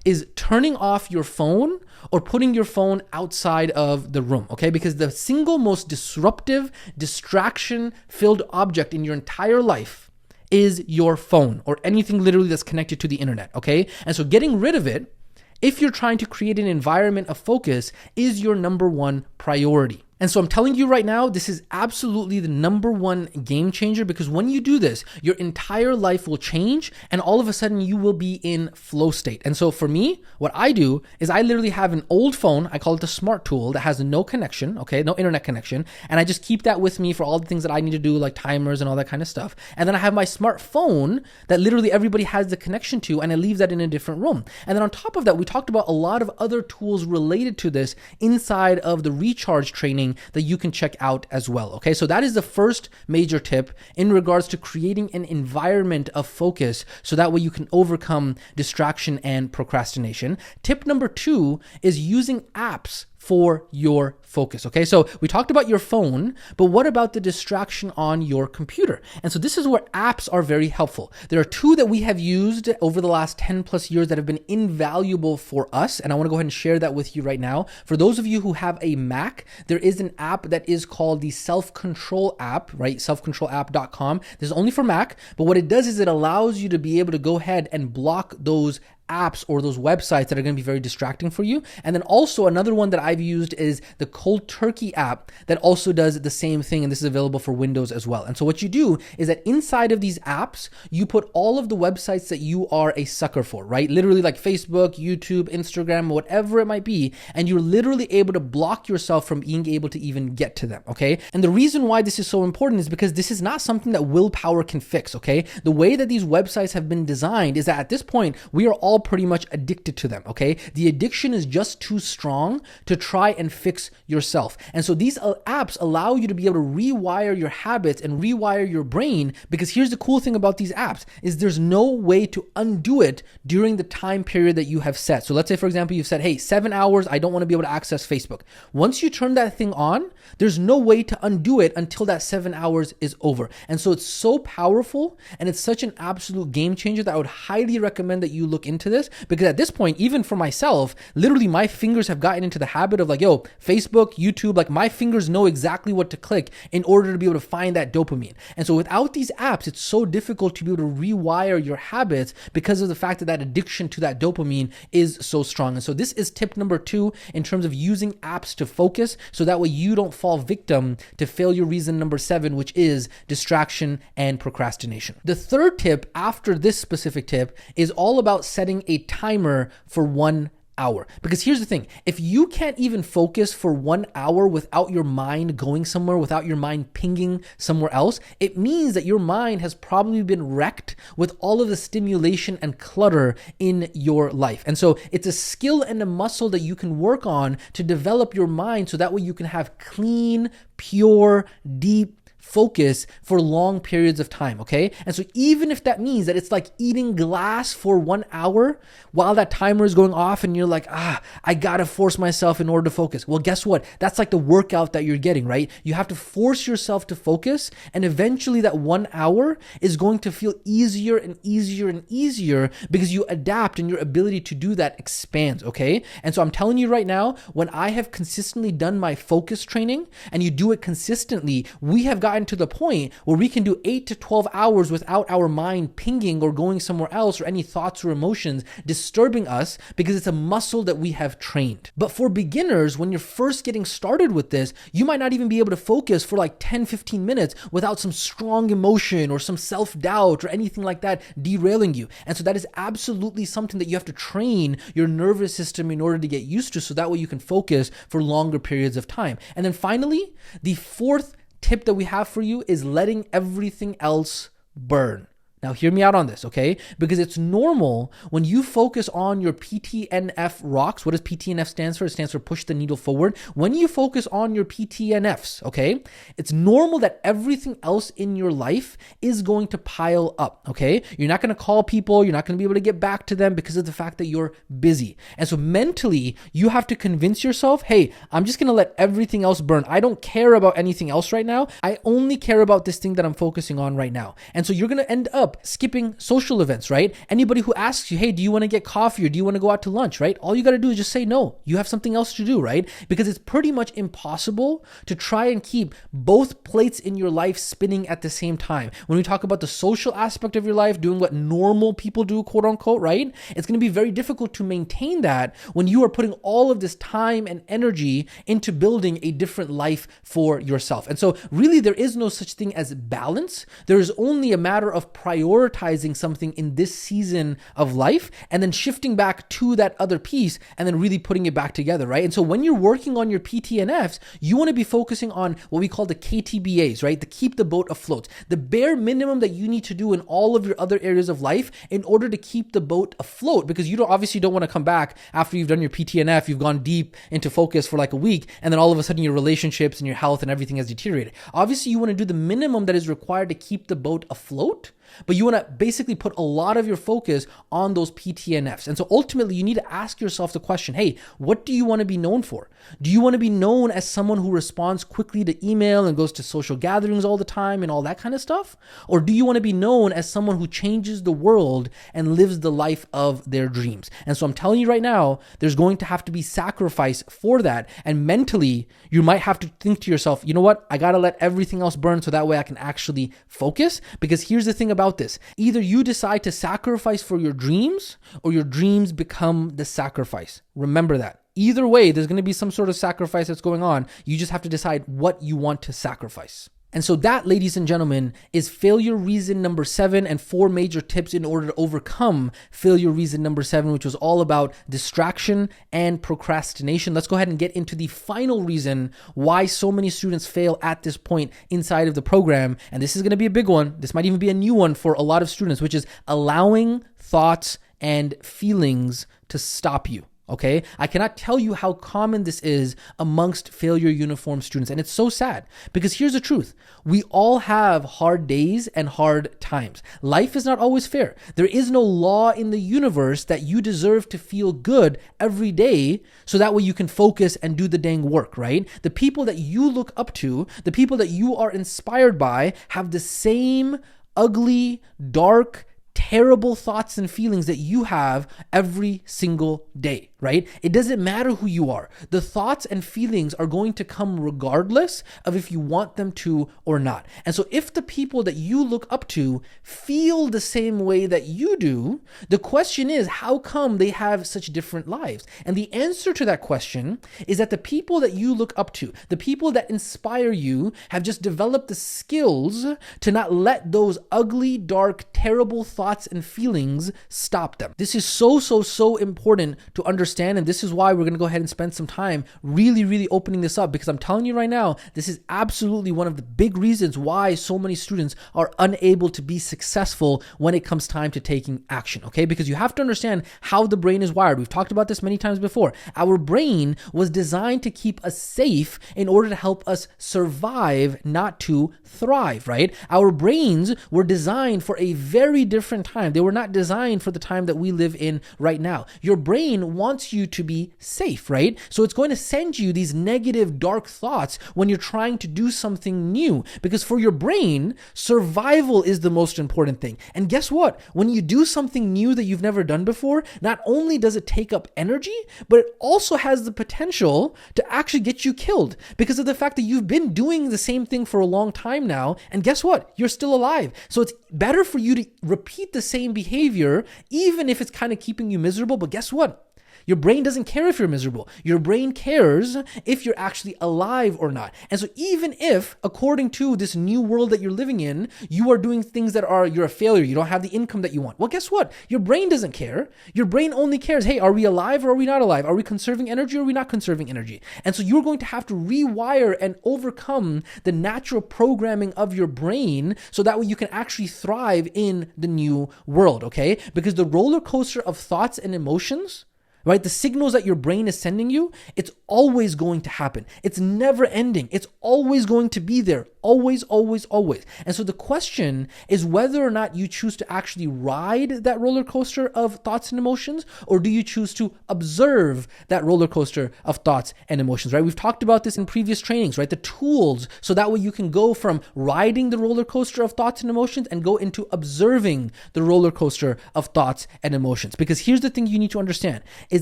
is turning off your phone or putting your phone outside of the room, okay? Because the single most disruptive, distraction-filled object in your entire life is your phone or anything literally that's connected to the internet, okay? And so getting rid of it, if you're trying to create an environment of focus, is your number 1 priority. And so I'm telling you right now, this is absolutely the number one game changer, because when you do this, your entire life will change and all of a sudden you will be in flow state. And so for me, what I do is I literally have an old phone, I call it the Smart Tool, that has no connection, okay, no internet connection. And I just keep that with me for all the things that I need to do, like timers and all that kind of stuff. And then I have my smartphone that literally everybody has the connection to, and I leave that in a different room. And then on top of that, we talked about a lot of other tools related to this inside of the recharge training that you can check out as well. Okay, so that is the first major tip in regards to creating an environment of focus, so that way you can overcome distraction and procrastination. Tip number 2 is using apps for your focus. Okay, so we talked about your phone, but what about the distraction on your computer? And so this is where apps are very helpful. There are 2 that we have used over the last 10 plus years that have been invaluable for us, and I want to go ahead and share that with you right now. For those of you who have a Mac, there is an app that is called the Self-Control app, right? selfcontrolapp.com. This is only for Mac, but what it does is it allows you to be able to go ahead and block those apps or those websites that are going to be very distracting for you. And then also another one that I've used is the Cold Turkey app that also does the same thing, and this is available for Windows as well. And so what you do is that inside of these apps, you put all of the websites that you are a sucker for, right? Literally like Facebook, YouTube, Instagram, whatever it might be, and you're literally able to block yourself from being able to even get to them, okay? And the reason why this is so important is because this is not something that willpower can fix, okay? The way that these websites have been designed is that at this point, we are all pretty much addicted to them, okay? The addiction is just too strong to try and fix yourself. And so these apps allow you to be able to rewire your habits and rewire your brain, because here's the cool thing about these apps is there's no way to undo it during the time period that you have set. So let's say, for example, you've said, hey, 7 hours, I don't want to be able to access Facebook. Once you turn that thing on, there's no way to undo it until that 7 hours is over. And so it's so powerful and it's such an absolute game changer that I would highly recommend that you look into this, because at this point, even for myself, literally my fingers have gotten into the habit of like, yo, Facebook, YouTube, like my fingers know exactly what to click in order to be able to find that dopamine. And so without these apps, it's so difficult to be able to rewire your habits because of the fact that that addiction to that dopamine is so strong. And so this is tip number 2 in terms of using apps to focus, so that way you don't fall victim to failure reason number 7, which is distraction and procrastination. The third tip after this specific tip is all about setting a timer for 1 hour. Because here's the thing, if you can't even focus for 1 hour without your mind going somewhere, without your mind pinging somewhere else, it means that your mind has probably been wrecked with all of the stimulation and clutter in your life. And so it's a skill and a muscle that you can work on to develop your mind, so that way you can have clean, pure, deep focus for long periods of time, okay? And so even if that means that it's like eating glass for 1 hour while that timer is going off and you're like, I gotta force myself in order to focus. Well, guess what? That's like the workout that you're getting, right? You have to force yourself to focus, and eventually that 1 hour is going to feel easier and easier and easier because you adapt and your ability to do that expands, okay? And so I'm telling you right now, when I have consistently done my focus training and you do it consistently, we have gotten to the point where we can do 8 to 12 hours without our mind pinging or going somewhere else or any thoughts or emotions disturbing us, because it's a muscle that we have trained. But for beginners, when you're first getting started with this, you might not even be able to focus for like 10-15 minutes without some strong emotion or some self-doubt or anything like that derailing you. And so that is absolutely something that you have to train your nervous system in order to get used to, so that way you can focus for longer periods of time. And then finally, the fourth tip that we have for you is letting everything else burn. Now, hear me out on this, okay? Because it's normal when you focus on your PTNF rocks. What does PTNF stand for? It stands for push the needle forward. When you focus on your PTNFs, okay, it's normal that everything else in your life is going to pile up, okay? You're not going to call people. You're not going to be able to get back to them because of the fact that you're busy. And so mentally, you have to convince yourself, hey, I'm just going to let everything else burn. I don't care about anything else right now. I only care about this thing that I'm focusing on right now. And so you're going to end up up skipping social events, right? Anybody who asks you, hey, do you want to get coffee or do you want to go out to lunch, right? All you got to do is just say no. You have something else to do, right? Because it's pretty much impossible to try and keep both plates in your life spinning at the same time. When we talk about the social aspect of your life, doing what normal people do, quote unquote, right? It's going to be very difficult to maintain that when you are putting all of this time and energy into building a different life for yourself. And so really there is no such thing as balance. There is only a matter of prioritizing something in this season of life and then shifting back to that other piece and then really putting it back together, right? And so when you're working on your PTNFs, you want to be focusing on what we call the KTBAs, right? The keep the boat afloat. The bare minimum that you need to do in all of your other areas of life in order to keep the boat afloat, because you obviously don't want to come back after you've done your PTNF, you've gone deep into focus for like a week, and then all of a sudden your relationships and your health and everything has deteriorated. Obviously, you want to do the minimum that is required to keep the boat afloat, but you want to basically put a lot of your focus on those PTNFs. And so ultimately, you need to ask yourself the question, hey, what do you want to be known for? Do you want to be known as someone who responds quickly to email and goes to social gatherings all the time and all that kind of stuff? Or do you want to be known as someone who changes the world and lives the life of their dreams? And so I'm telling you right now, there's going to have to be sacrifice for that. And mentally, you might have to think to yourself, you know what? I got to let everything else burn so that way I can actually focus. Because here's the thing about this. Either you decide to sacrifice for your dreams or your dreams become the sacrifice. Remember that. Either way, there's going to be some sort of sacrifice that's going on. You just have to decide what you want to sacrifice. And so that, ladies and gentlemen, is failure reason number 7 and 4 major tips in order to overcome failure reason number 7, which was all about distraction and procrastination. Let's go ahead and get into the final reason why so many students fail at this point inside of the program. And this is going to be a big one. This might even be a new one for a lot of students, which is allowing thoughts and feelings to stop you. Okay, I cannot tell you how common this is amongst failure uniform students. And it's so sad because here's the truth. We all have hard days and hard times. Life is not always fair. There is no law in the universe that you deserve to feel good every day so that way you can focus and do the dang work, right? The people that you look up to, the people that you are inspired by have the same ugly, dark, terrible thoughts and feelings that you have every single day, right? It doesn't matter who you are. The thoughts and feelings are going to come regardless of if you want them to or not. And so if the people that you look up to feel the same way that you do, the question is, how come they have such different lives? And the answer to that question is that the people that you look up to, the people that inspire you, have just developed the skills to not let those ugly, dark, terrible thoughts and feelings stop them. This is so important to understand, and this is why we're going to go ahead and spend some time really opening this up, because I'm telling you right now, this is absolutely one of the big reasons why so many students are unable to be successful when it comes time to taking action, okay? Because you have to understand how the brain is wired. We've talked about this many times before. Our brain was designed to keep us safe in order to help us survive, not to thrive, right? Our brains were designed for a very different time. They were not designed for the time that we live in right now. Your brain wants you to be safe, right? So it's going to send you these negative, dark thoughts when you're trying to do something new, because for your brain, survival is the most important thing. And guess what? When you do something new that you've never done before, not only does it take up energy, but it also has the potential to actually get you killed because of the fact that you've been doing the same thing for a long time now. And guess what? You're still alive. So it's better for you to repeat the same behavior, even if it's kind of keeping you miserable. But guess what? Your brain doesn't care if you're miserable. Your brain cares if you're actually alive or not. And so even if, according to this new world that you're living in, you are doing things that you're a failure, you don't have the income that you want. Well, guess what? Your brain doesn't care. Your brain only cares, hey, are we alive or are we not alive? Are we conserving energy or are we not conserving energy? And so you're going to have to rewire and overcome the natural programming of your brain so that way you can actually thrive in the new world, okay? Because the roller coaster of thoughts and emotions right? The signals that your brain is sending you, it's always going to happen. It's never ending. It's always going to be there. Always, always, always. And so the question is whether or not you choose to actually ride that roller coaster of thoughts and emotions, or do you choose to observe that roller coaster of thoughts and emotions, right? We've talked about this in previous trainings, right? The tools, so that way you can go from riding the roller coaster of thoughts and emotions and go into observing the roller coaster of thoughts and emotions. Because here's the thing you need to understand is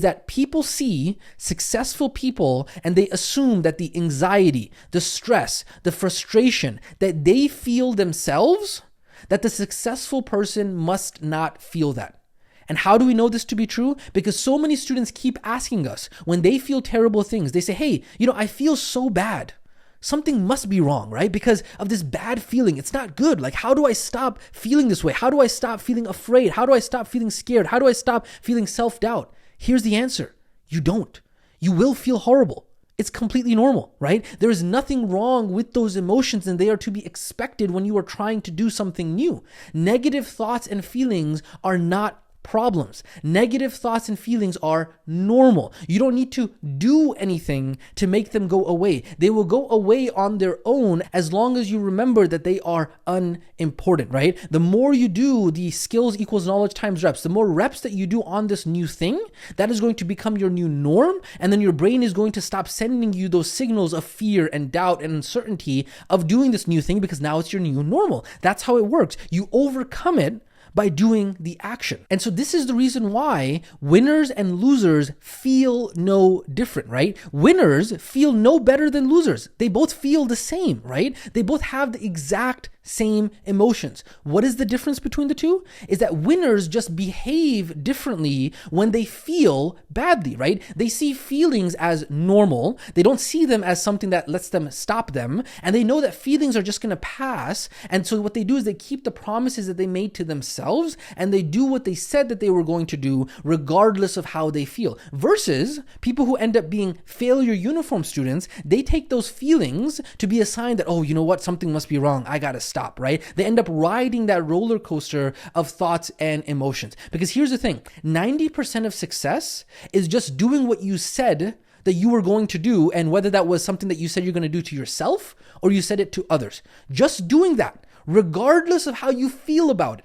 that people see successful people and they assume that the anxiety, the stress, the frustration that they feel themselves, that the successful person must not feel that. And how do we know this to be true? Because so many students keep asking us when they feel terrible things, they say, hey, I feel so bad. Something must be wrong, right? Because of this bad feeling. It's not good. Like, how do I stop feeling this way? How do I stop feeling afraid? How do I stop feeling scared? How do I stop feeling self-doubt? Here's the answer. You don't. You will feel horrible. It's completely normal, right? There is nothing wrong with those emotions, and they are to be expected when you are trying to do something new. Negative thoughts and feelings are not problems. Negative thoughts and feelings are normal. You don't need to do anything to make them go away. They will go away on their own as long as you remember that they are unimportant, right? The more you do the skills equals knowledge times reps, the more reps that you do on this new thing, that is going to become your new norm. And then your brain is going to stop sending you those signals of fear and doubt and uncertainty of doing this new thing, because now it's your new normal. That's how it works. You overcome it by doing the action. And so this is the reason why winners and losers feel no different, right? Winners feel no better than losers. They both feel the same, right? They both have the exact same emotions. What is the difference between the two? Is that winners just behave differently when they feel badly, right? They see feelings as normal. They don't see them as something that lets them stop them. And they know that feelings are just going to pass. And so what they do is they keep the promises that they made to themselves, and they do what they said that they were going to do regardless of how they feel. Versus people who end up being failure uniform students, they take those feelings to be a sign that, oh, you know what? Something must be wrong. I got to stop, right? They end up riding that roller coaster of thoughts and emotions. Because here's the thing, 90% of success is just doing what you said that you were going to do, and whether that was something that you said you're going to do to yourself or you said it to others. Just doing that, regardless of how you feel about it,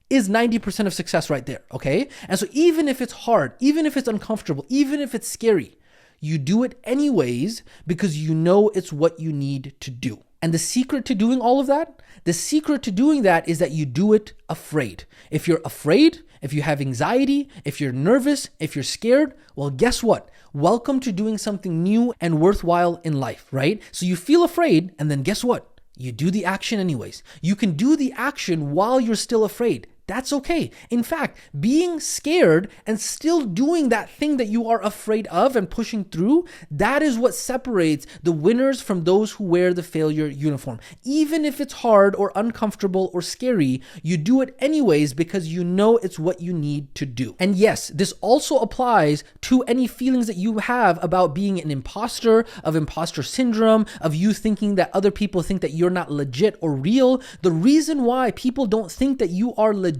is 90% of success right there, okay? And so even if it's hard, even if it's uncomfortable, even if it's scary, you do it anyways because you know it's what you need to do. And the secret to doing all of that, the secret to doing that is that you do it afraid. If you're afraid, if you have anxiety, if you're nervous, if you're scared, well, guess what? Welcome to doing something new and worthwhile in life, right? So you feel afraid, and then guess what? You do the action anyways. You can do the action while you're still afraid. That's okay. In fact, being scared and still doing that thing that you are afraid of and pushing through, that is what separates the winners from those who wear the failure uniform. Even if it's hard or uncomfortable or scary, you do it anyways because you know it's what you need to do. And yes, this also applies to any feelings that you have about being an imposter, of imposter syndrome, of you thinking that other people think that you're not legit or real. The reason why people don't think that you are legit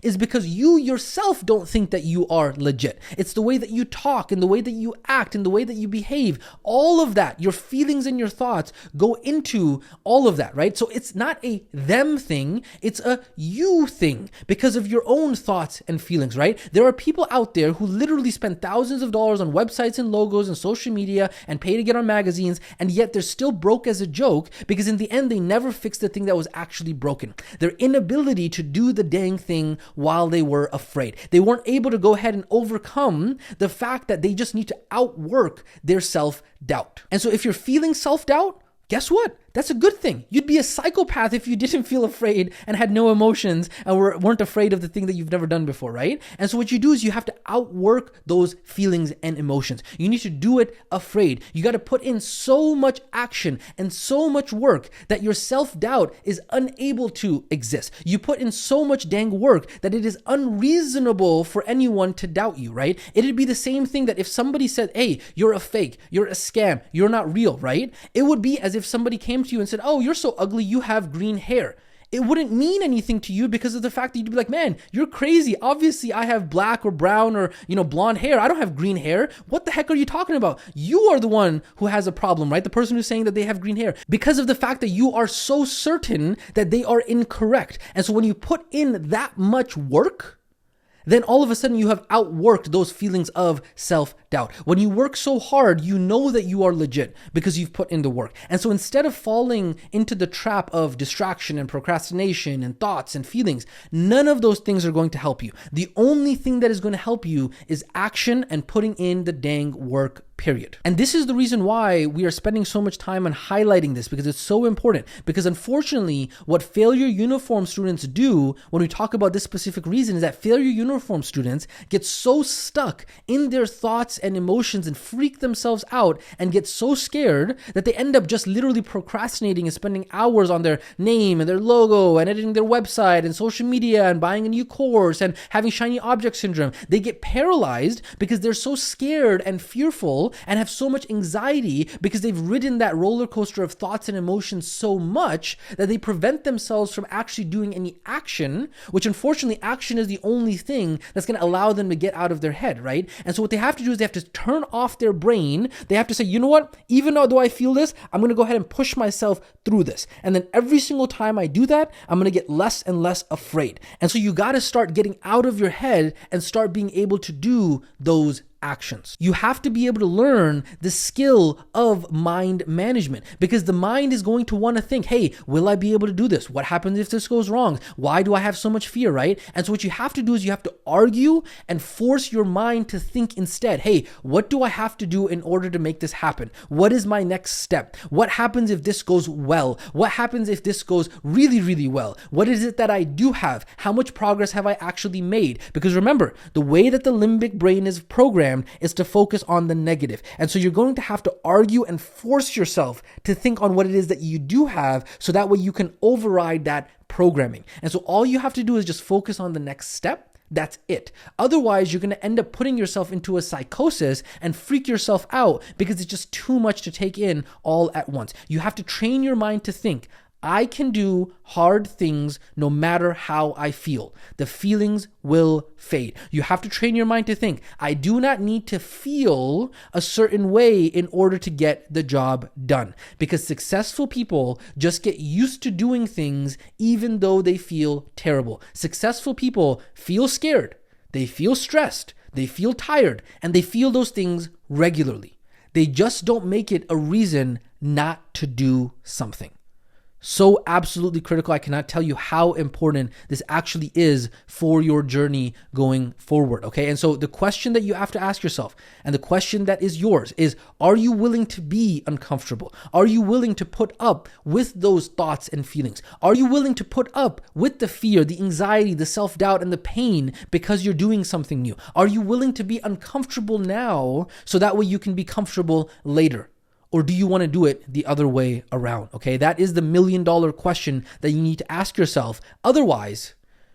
is because you yourself don't think that you are legit. It's the way that you talk and the way that you act and the way that you behave. All of that, your feelings and your thoughts go into all of that, right? So it's not a them thing, it's a you thing because of your own thoughts and feelings, right? There are people out there who literally spend thousands of dollars on websites and logos and social media and pay to get on magazines, and yet they're still broke as a joke because in the end, they never fixed the thing that was actually broken. Their inability to do the dang thing while they were afraid. They weren't able to go ahead and overcome the fact that they just need to outwork their self-doubt. And so if you're feeling self-doubt, guess what? That's a good thing. You'd be a psychopath if you didn't feel afraid and had no emotions and weren't afraid of the thing that you've never done before, right? And so what you do is you have to outwork those feelings and emotions. You need to do it afraid. You got to put in so much action and so much work that your self-doubt is unable to exist. You put in so much dang work that it is unreasonable for anyone to doubt you, right? It'd be the same thing that if somebody said, hey, you're a fake, you're a scam, you're not real, right? It would be as if somebody came to you and said, oh, you're so ugly, you have green hair. it wouldn't mean anything to you because of the fact that you'd be like, man, you're crazy. Obviously, I have black or brown or, blonde hair. I don't have green hair. What the heck are you talking about? You are the one who has a problem, right? The person who's saying that they have green hair, because of the fact that you are so certain that they are incorrect. And so when you put in that much work, then all of a sudden you have outworked those feelings of self-doubt. When you work so hard, you know that you are legit because you've put in the work. And so instead of falling into the trap of distraction and procrastination and thoughts and feelings, none of those things are going to help you. The only thing that is going to help you is action and putting in the dang work, period. And this is the reason why we are spending so much time on highlighting this, because it's so important. Because unfortunately, what failure uniform students do when we talk about this specific reason is that failure uniform students get so stuck in their thoughts and emotions and freak themselves out and get so scared that they end up just literally procrastinating and spending hours on their name and their logo and editing their website and social media and buying a new course and having shiny object syndrome. They get paralyzed because they're so scared and fearful and have so much anxiety because they've ridden that roller coaster of thoughts and emotions so much that they prevent themselves from actually doing any action, which unfortunately action is the only thing that's going to allow them to get out of their head, right? And so what they have to do is they have to turn off their brain. They have to say, you know what? Even though I feel this, I'm going to go ahead and push myself through this. And then every single time I do that, I'm going to get less and less afraid. And so you got to start getting out of your head and start being able to do those actions. You have to be able to learn the skill of mind management, because the mind is going to want to think, hey, will I be able to do this? What happens if this goes wrong? Why do I have so much fear, right? And so what you have to do is you have to argue and force your mind to think instead, hey, what do I have to do in order to make this happen? What is my next step? What happens if this goes well? What happens if this goes really, really well? What is it that I do have? How much progress have I actually made? Because remember, the way that the limbic brain is programmed is to focus on the negative. And so you're going to have to argue and force yourself to think on what it is that you do have, so that way you can override that programming. And so all you have to do is just focus on the next step. That's it. Otherwise, you're going to end up putting yourself into a psychosis and freak yourself out because it's just too much to take in all at once. You have to train your mind to think, I can do hard things no matter how I feel. The feelings will fade. You have to train your mind to think, I do not need to feel a certain way in order to get the job done. Because successful people just get used to doing things even though they feel terrible. Successful people feel scared, they feel stressed, they feel tired, and they feel those things regularly. They just don't make it a reason not to do something. So absolutely critical. I cannot tell you how important this actually is for your journey going forward, okay? And so the question that you have to ask yourself, and the question that is yours, is, are you willing to be uncomfortable? Are you willing to put up with those thoughts and feelings? Are you willing to put up with the fear, the anxiety, the self-doubt, and the pain because you're doing something new? Are you willing to be uncomfortable now so that way you can be comfortable later? Or do you want to do it the other way around? Okay, that is the $1 million question that you need to ask yourself. Otherwise,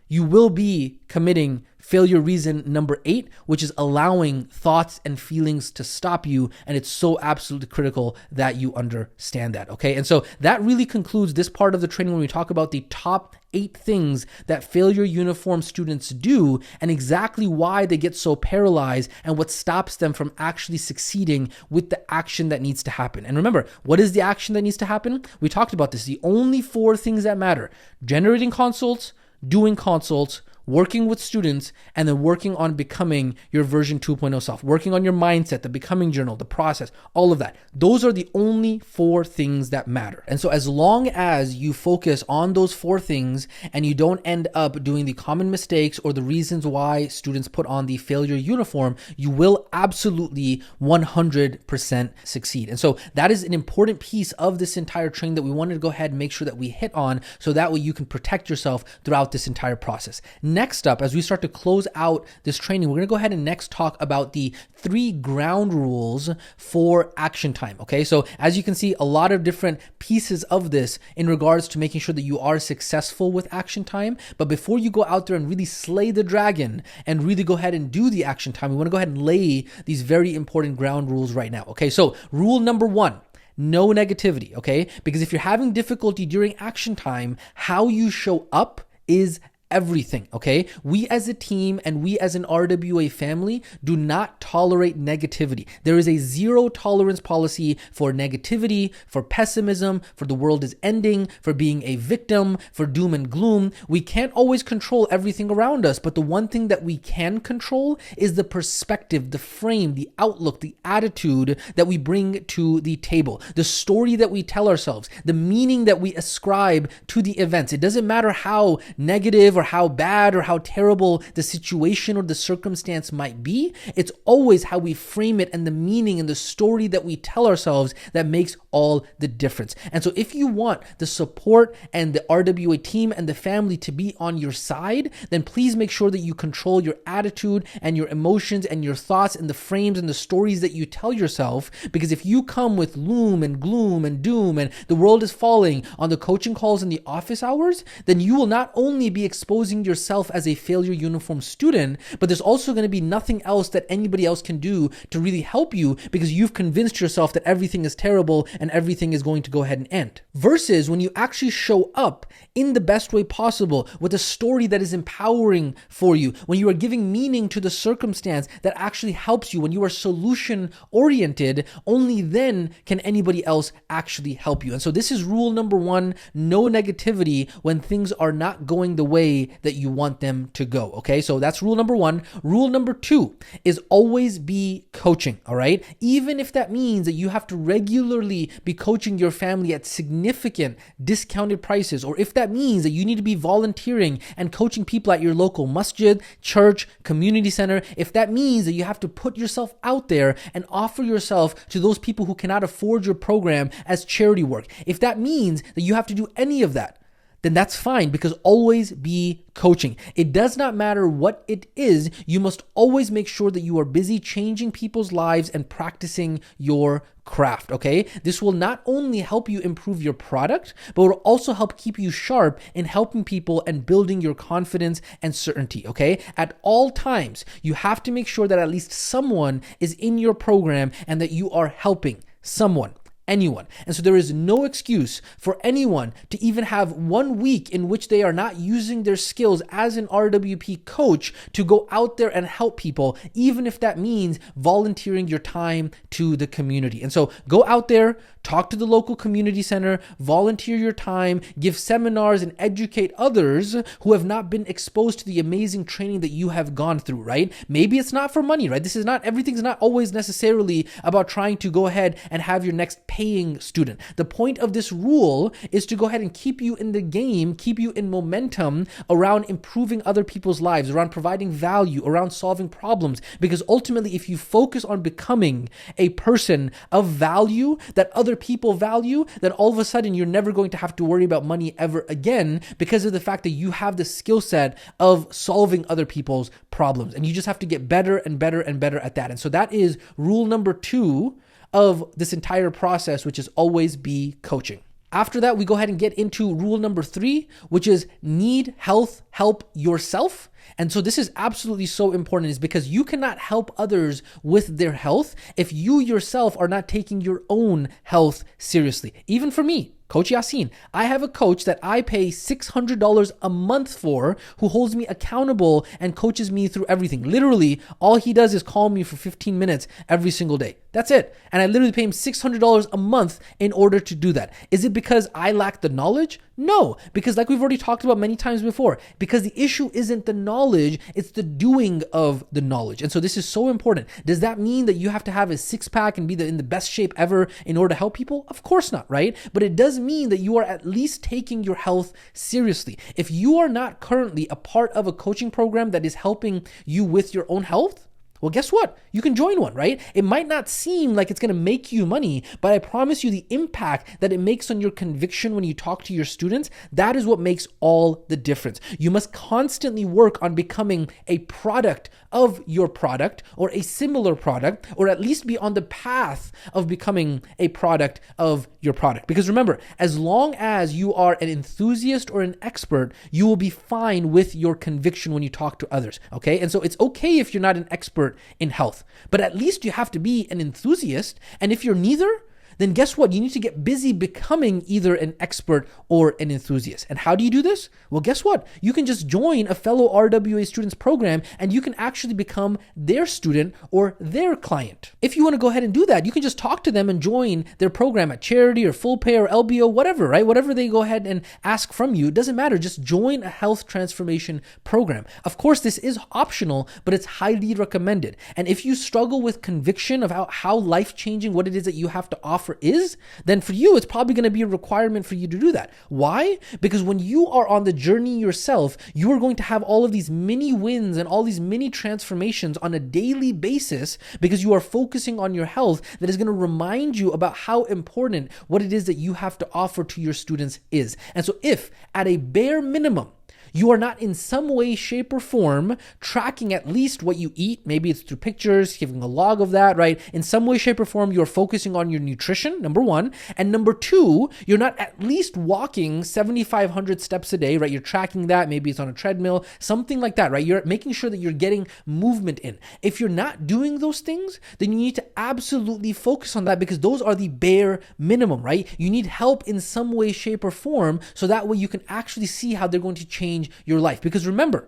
you will be committing failure reason number 8, which is allowing thoughts and feelings to stop you. And it's so absolutely critical that you understand that. Okay, and so that really concludes this part of the training when we talk about the top 8 things that failure uniform students do and exactly why they get so paralyzed and what stops them from actually succeeding with the action that needs to happen. And remember, what is the action that needs to happen? We talked about this. The only 4 things that matter: generating consults, doing consults, working with students, and then working on becoming your version 2.0 self, working on your mindset, the becoming journal, the process, all of that. Those are the only 4 things that matter. And so as long as you focus on those 4 things and you don't end up doing the common mistakes or the reasons why students put on the failure uniform, you will absolutely 100% succeed. And so that is an important piece of this entire training that we wanted to go ahead and make sure that we hit on, so that way you can protect yourself throughout this entire process. Next up, as we start to close out this training, we're going to go ahead and next talk about the 3 ground rules for action time. Okay, so as you can see, a lot of different pieces of this in regards to making sure that you are successful with action time. But before you go out there and really slay the dragon and really go ahead and do the action time, we want to go ahead and lay these very important ground rules right now. Okay, so rule number 1. no negativity, okay? Because if you're having difficulty during action time, how you show up is everything, okay? We as a team and we as an RWA family do not tolerate negativity. There is a zero tolerance policy for negativity, for pessimism, for the world is ending, for being a victim, for doom and gloom. We can't always control everything around us, but the one thing that we can control is the perspective, the frame, the outlook, the attitude that we bring to the table, the story that we tell ourselves, the meaning that we ascribe to the events. It doesn't matter how negative or how bad or how terrible the situation or the circumstance might be. It's always how we frame it and the meaning and the story that we tell ourselves that makes all the difference. And so if you want the support and the RWA team and the family to be on your side, then please make sure that you control your attitude and your emotions and your thoughts and the frames and the stories that you tell yourself. Because if you come with loom and gloom and doom and the world is falling on the coaching calls in the office hours, then you will not only be exposing yourself as a failure uniform student, but there's also going to be nothing else that anybody else can do to really help you because you've convinced yourself that everything is terrible and everything is going to go ahead and end. Versus when you actually show up in the best way possible with a story that is empowering for you, when you are giving meaning to the circumstance that actually helps you, when you are solution oriented, only then can anybody else actually help you. And so this is rule number one, no negativity when things are not going the way that you want them to go. Okay, so that's rule number one. Rule number two is always be coaching. All right, even if that means that you have to regularly be coaching your family at significant discounted prices, or if that means that you need to be volunteering and coaching people at your local masjid, church, community center, if that means that you have to put yourself out there and offer yourself to those people who cannot afford your program as charity work, if that means that you have to do any of that, then that's fine, because always be coaching. It does not matter what it is. You must always make sure that you are busy changing people's lives and practicing your craft, okay? This will not only help you improve your product, but will also help keep you sharp in helping people and building your confidence and certainty, okay? At all times, you have to make sure that at least someone is in your program and that you are helping someone. Anyone. And so there is no excuse for anyone to even have 1 week in which they are not using their skills as an RWP coach to go out there and help people, even if that means volunteering your time to the community. And so go out there, talk to the local community center, volunteer your time, give seminars and educate others who have not been exposed to the amazing training that you have gone through, right? Maybe it's not for money, right? Everything's not always necessarily about trying to go ahead and have your next paying student. The point of this rule is to go ahead and keep you in the game, keep you in momentum around improving other people's lives, around providing value, around solving problems. Because ultimately, if you focus on becoming a person of value that other people value, then all of a sudden you're never going to have to worry about money ever again, because of the fact that you have the skill set of solving other people's problems. And you just have to get better and better and better at that. And so that is rule number 2 of this entire process, which is always be coaching. After that, we go ahead and get into rule number 3, which is need health help yourself. And so this is absolutely so important, is because you cannot help others with their health if you yourself are not taking your own health seriously. Even for me, Coach Yasin, I have a coach that I pay $600 a month for, who holds me accountable and coaches me through everything. Literally, all he does is call me for 15 minutes every single day. That's it. And I literally pay him $600 a month in order to do that. Is it because I lack the knowledge? No, because like we've already talked about many times before, because the issue isn't the knowledge, it's the doing of the knowledge. And so this is so important. Does that mean that you have to have a 6-pack and be in the best shape ever in order to help people? Of course not, right? But it does mean that you are at least taking your health seriously. If you are not currently a part of a coaching program that is helping you with your own health, well, guess what? You can join one, right? It might not seem like it's going to make you money, but I promise you the impact that it makes on your conviction when you talk to your students, that is what makes all the difference. You must constantly work on becoming a product of your product, or a similar product, or at least be on the path of becoming a product of your product. Because remember, as long as you are an enthusiast or an expert, you will be fine with your conviction when you talk to others, okay? And so it's okay if you're not an expert in health, but at least you have to be an enthusiast. And if you're neither, then guess what? You need to get busy becoming either an expert or an enthusiast. And how do you do this? Well, guess what? You can just join a fellow RWA students program and you can actually become their student or their client. If you want to go ahead and do that, you can just talk to them and join their program at Charity or Full Pay or LBO, whatever, right? Whatever they go ahead and ask from you, it doesn't matter. Just join a health transformation program. Of course, this is optional, but it's highly recommended. And if you struggle with conviction of how life-changing what it is that you have to offer is, then for you, it's probably going to be a requirement for you to do that. Why? Because when you are on the journey yourself, you are going to have all of these mini wins and all these mini transformations on a daily basis because you are focusing on your health that is going to remind you about how important what it is that you have to offer to your students is. And so if at a bare minimum, you are not in some way, shape, or form tracking at least what you eat. Maybe it's through pictures, giving a log of that, right? In some way, shape, or form, you're focusing on your nutrition, number one. And number two, you're not at least walking 7,500 steps a day, right? You're tracking that. Maybe it's on a treadmill, something like that, right? You're making sure that you're getting movement in. If you're not doing those things, then you need to absolutely focus on that because those are the bare minimum, right? You need help in some way, shape, or form so that way you can actually see how they're going to change your life. Because remember,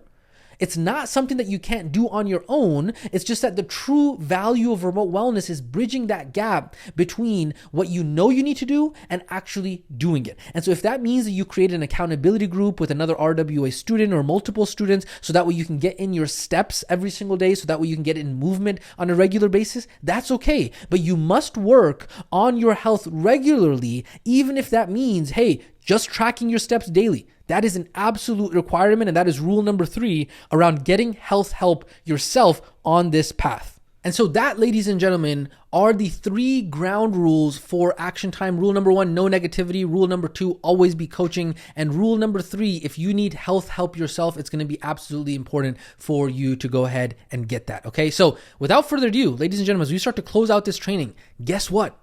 it's not something that you can't do on your own. It's just that the true value of remote wellness is bridging that gap between what you know you need to do and actually doing it. And so if that means that you create an accountability group with another RWA student or multiple students, so that way you can get in your steps every single day, so that way you can get in movement on a regular basis, that's okay. But you must work on your health regularly, even if that means, hey, just tracking your steps daily. That is an absolute requirement, and that is rule number 3 around getting health help yourself on this path. And so that, ladies and gentlemen, are the 3 ground rules for Action Time. Rule number 1, no negativity. Rule number 2, always be coaching. And rule number 3, if you need health help yourself, it's going to be absolutely important for you to go ahead and get that, okay? So without further ado, ladies and gentlemen, as we start to close out this training, guess what?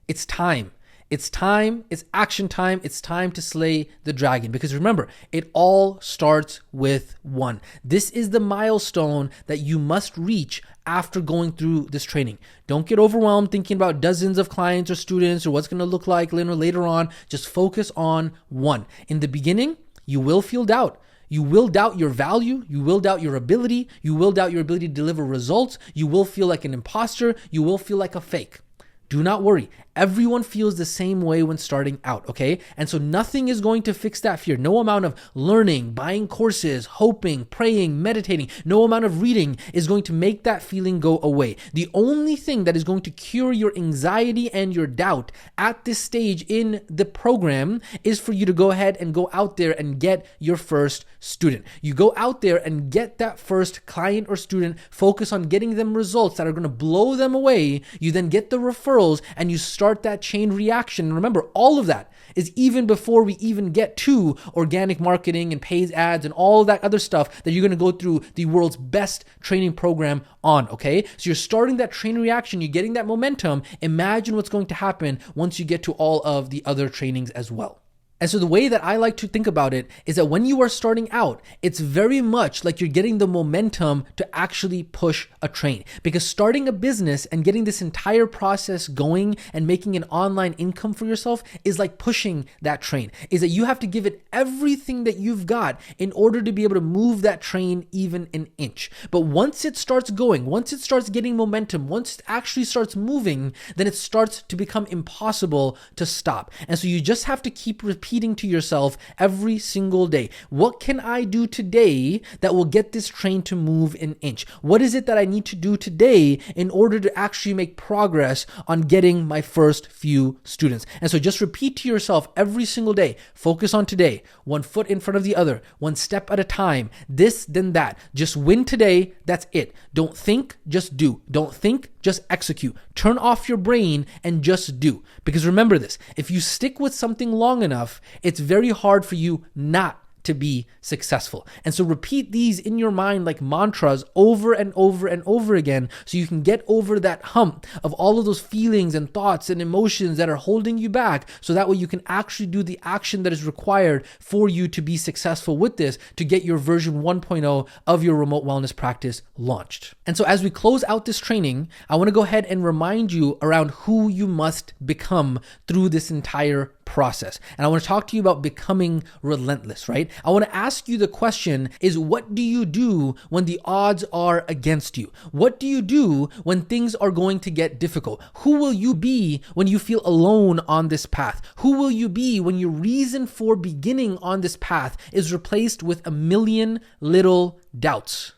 It's time. It's time, it's action time, it's time to slay the dragon. Because remember, it all starts with 1. This is the milestone that you must reach after going through this training. Don't get overwhelmed thinking about dozens of clients or students or what's going to look like later on. Just focus on 1. In the beginning, you will feel doubt. You will doubt your value. You will doubt your ability. You will doubt your ability to deliver results. You will feel like an imposter. You will feel like a fake. Do not worry. Everyone feels the same way when starting out, okay? And so nothing is going to fix that fear. No amount of learning, buying courses, hoping, praying, meditating, no amount of reading is going to make that feeling go away. The only thing that is going to cure your anxiety and your doubt at this stage in the program is for you to go ahead and go out there and get your first student. You go out there and get that first client or student, focus on getting them results that are going to blow them away. You then get the referrals and you start that chain reaction. And remember, all of that is even before we even get to organic marketing and paid ads and all that other stuff that you're going to go through the world's best training program on, okay? So you're starting that chain reaction, you're getting that momentum. Imagine what's going to happen once you get to all of the other trainings as well. And so the way that I like to think about it is that when you are starting out, it's very much like you're getting the momentum to actually push a train. Because starting a business and getting this entire process going and making an online income for yourself is like pushing that train. Is that you have to give it everything that you've got in order to be able to move that train even an inch. But once it starts going, once it starts getting momentum, once it actually starts moving, then it starts to become impossible to stop. And so you just have to keep repeating to yourself every single day. What can I do today that will get this train to move an inch? What is it that I need to do today in order to actually make progress on getting my first few students? And so just repeat to yourself every single day, focus on today, 1 foot in front of the other, 1 step at a time, this, then that. Just win today, that's it. Don't think, just do. Don't think, just execute. Turn off your brain and just do. Because remember this, if you stick with something long enough, it's very hard for you not to be successful. And so repeat these in your mind like mantras over and over and over again so you can get over that hump of all of those feelings and thoughts and emotions that are holding you back, so that way you can actually do the action that is required for you to be successful with this, to get your version 1.0 of your remote wellness practice launched. And so as we close out this training, I want to go ahead and remind you around who you must become through this entire process. And I want to talk to you about becoming relentless, right? I want to ask you the question is, what do you do when the odds are against you? What do you do when things are going to get difficult? Who will you be when you feel alone on this path? Who will you be when your reason for beginning on this path is replaced with a million little doubts?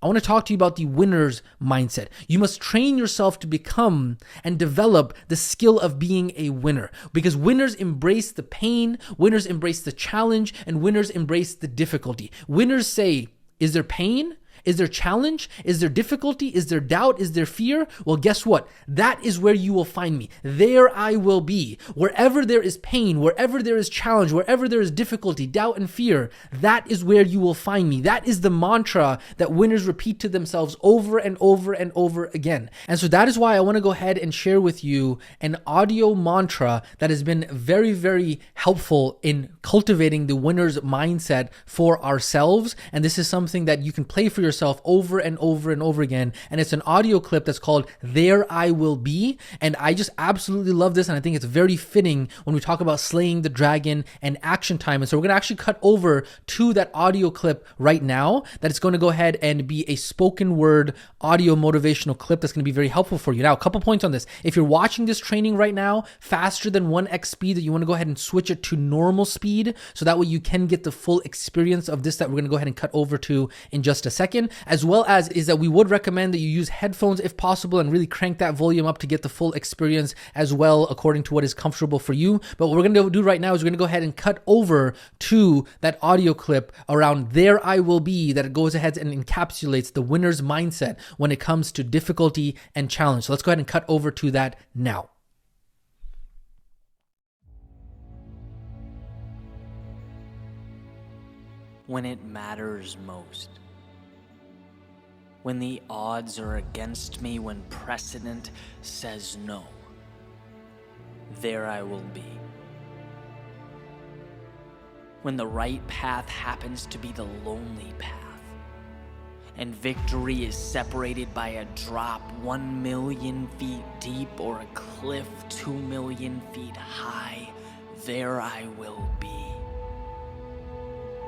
I want to talk to you about the winner's mindset. You must train yourself to become and develop the skill of being a winner, because winners embrace the pain, winners embrace the challenge, and winners embrace the difficulty. Winners say, is there pain? Is there challenge? Is there difficulty? Is there doubt? Is there fear? Well, guess what? That is where you will find me. There I will be. Wherever there is pain, wherever there is challenge, wherever there is difficulty, doubt, and fear, that is where you will find me. That is the mantra that winners repeat to themselves over and over and over again. And so that is why I want to go ahead and share with you an audio mantra that has been very, very helpful in cultivating the winner's mindset for ourselves. And this is something that you can play for yourself over and over and over again. And it's an audio clip that's called There I Will Be. And I just absolutely love this. And I think it's very fitting when we talk about slaying the dragon and action time. And so we're going to actually cut over to that audio clip right now. That it's going to go ahead and be a spoken word audio motivational clip that's going to be very helpful for you. Now, a couple points on this. If you're watching this training right now faster than 1x speed, that you want to go ahead and switch it to normal speed, so that way you can get the full experience of this that we're going to go ahead and cut over to in just a second. As well as is that we would recommend that you use headphones if possible and really crank that volume up to get the full experience as well, according to what is comfortable for you. But what we're going to do right now is we're going to go ahead and cut over to that audio clip around There I Will Be, that it goes ahead and encapsulates the winner's mindset when it comes to difficulty and challenge. So let's go ahead and cut over to that now. When it matters most. When the odds are against me, when precedent says no, there I will be. When the right path happens to be the lonely path, and victory is separated by a drop 1 million feet deep or a cliff 2 million feet high, there I will be.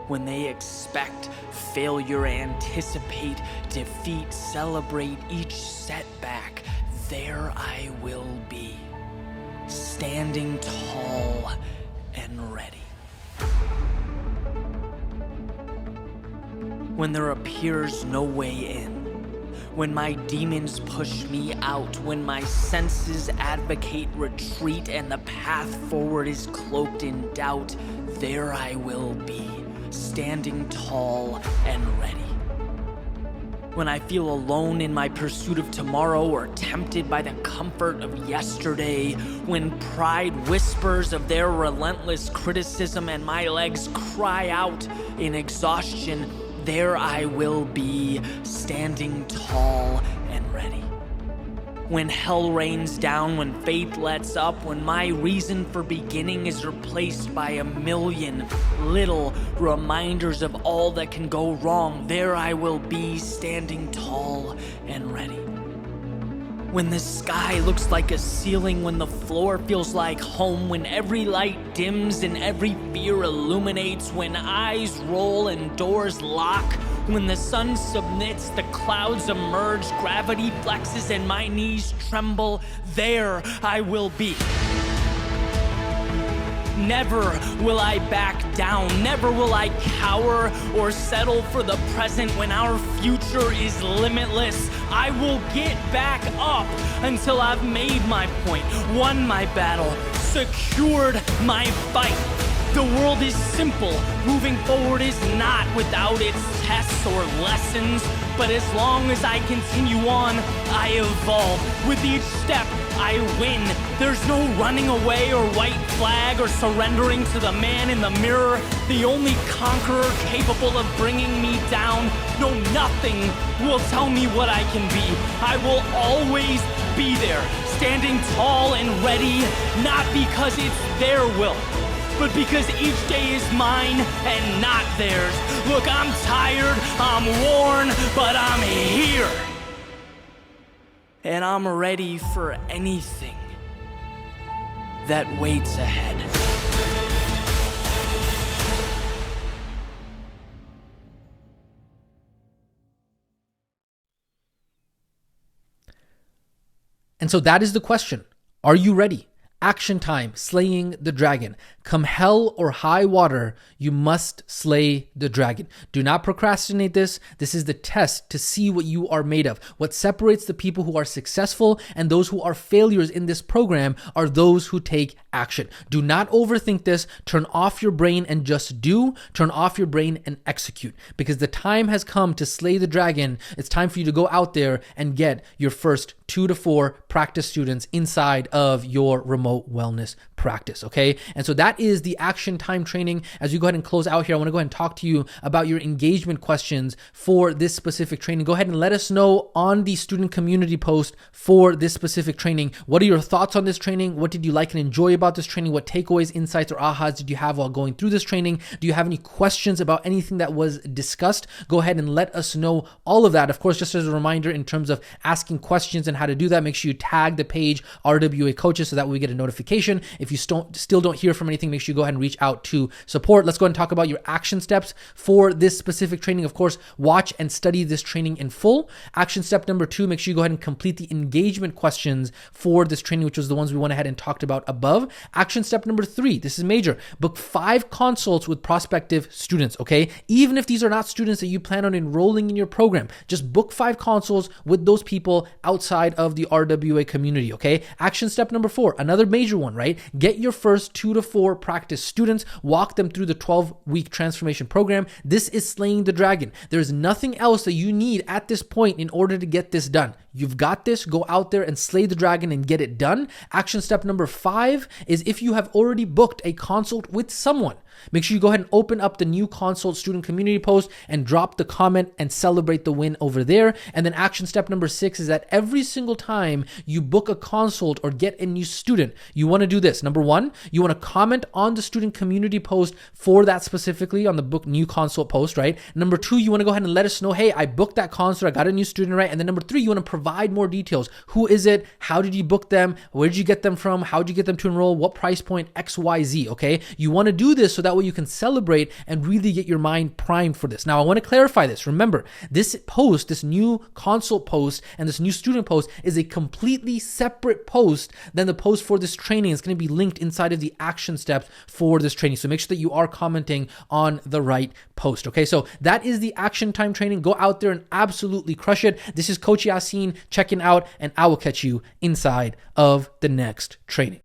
When they expect failure, anticipate defeat, celebrate each setback, there I will be, standing tall and ready. When there appears no way in, when my demons push me out, when my senses advocate retreat and the path forward is cloaked in doubt, there I will be, standing tall and ready. When I feel alone in my pursuit of tomorrow or tempted by the comfort of yesterday, when pride whispers of their relentless criticism and my legs cry out in exhaustion, there I will be, standing tall and ready. When hell rains down, when faith lets up, when my reason for beginning is replaced by a million little reminders of all that can go wrong, there I will be, standing tall and ready. When the sky looks like a ceiling, when the floor feels like home, when every light dims and every fear illuminates, when eyes roll and doors lock, when the sun submits, the clouds emerge, gravity flexes and my knees tremble, there I will be. Never will I back down, never will I cower or settle for the present when our future is limitless. I will get back up until I've made my point, won my battle, secured my fight. The world is simple, moving forward is not without its tests or lessons. But as long as I continue on, I evolve. With each step, I win. There's no running away or white flag or surrendering to the man in the mirror, the only conqueror capable of bringing me down. No, nothing will tell me what I can be. I will always be there, standing tall and ready, not because it's their will, but because each day is mine and not theirs. Look, I'm tired, I'm worn, but I'm here. And I'm ready for anything that waits ahead. And so that is the question. Are you ready? Action time, slaying the dragon. Come hell or high water, you must slay the dragon. Do not procrastinate this. This is the test to see what you are made of. What separates the people who are successful and those who are failures in this program are those who take action. Do not overthink this. Turn off your brain and just do. Turn off your brain and execute. Because the time has come to slay the dragon. It's time for you to go out there and get your first 2 to 4 practice students inside of your remote wellness practice, okay? And so that is the action time training. As we go ahead and close out here, I want to go ahead and talk to you about your engagement questions for this specific training. Go ahead and let us know on the student community post for this specific training. What are your thoughts on this training? What did you like and enjoy about this training? What takeaways, insights, or ahas did you have while going through this training? Do you have any questions about anything that was discussed? Go ahead and let us know all of that. Of course, just as a reminder, in terms of asking questions and how to do that, make sure you tag the page RWA Coaches so that we get a notification. If you still don't hear from anything, make sure you go ahead and reach out to support. Let's go ahead and talk about your action steps for this specific training. Of course, watch and study this training in full. Action step number 2, make sure you go ahead and complete the engagement questions for this training, which was the ones we went ahead and talked about above. Action step number 3, this is major. Book 5 consults with prospective students, okay? Even if these are not students that you plan on enrolling in your program, just book 5 consults with those people outside of the RWA community, okay? Action step number 4, another major one, right? Get your first 2 to 4 practice students, walk them through the 12-week transformation program. This is slaying the dragon. There's nothing else that you need at this point in order to get this done. You've got this. Go out there and slay the dragon and get it done. Action step number 5 is if you have already booked a consult with someone, make sure you go ahead and open up the new consult student community post and drop the comment and celebrate the win over there. And then action step number 6 is that every single time you book a consult or get a new student, you want to do this. Number 1, you want to comment on the student community post for that specifically on the book new consult post, right? Number 2, you want to go ahead and let us know, hey, I booked that consult, I got a new student, right? And then number 3, you want to provide more details. Who is it? How did you book them? Where did you get them from? How did you get them to enroll? What price point? XYZ, okay? You want to do this so that way you can celebrate and really get your mind primed for this. Now, I want to clarify this. Remember, this post, this new consult post and this new student post is a completely separate post than the post for this training. It's going to be linked inside of the action steps for this training. So make sure that you are commenting on the right post, okay? So that is the action time training. Go out there and absolutely crush it. This is Coach Yasin checking out, and I will catch you inside of the next training.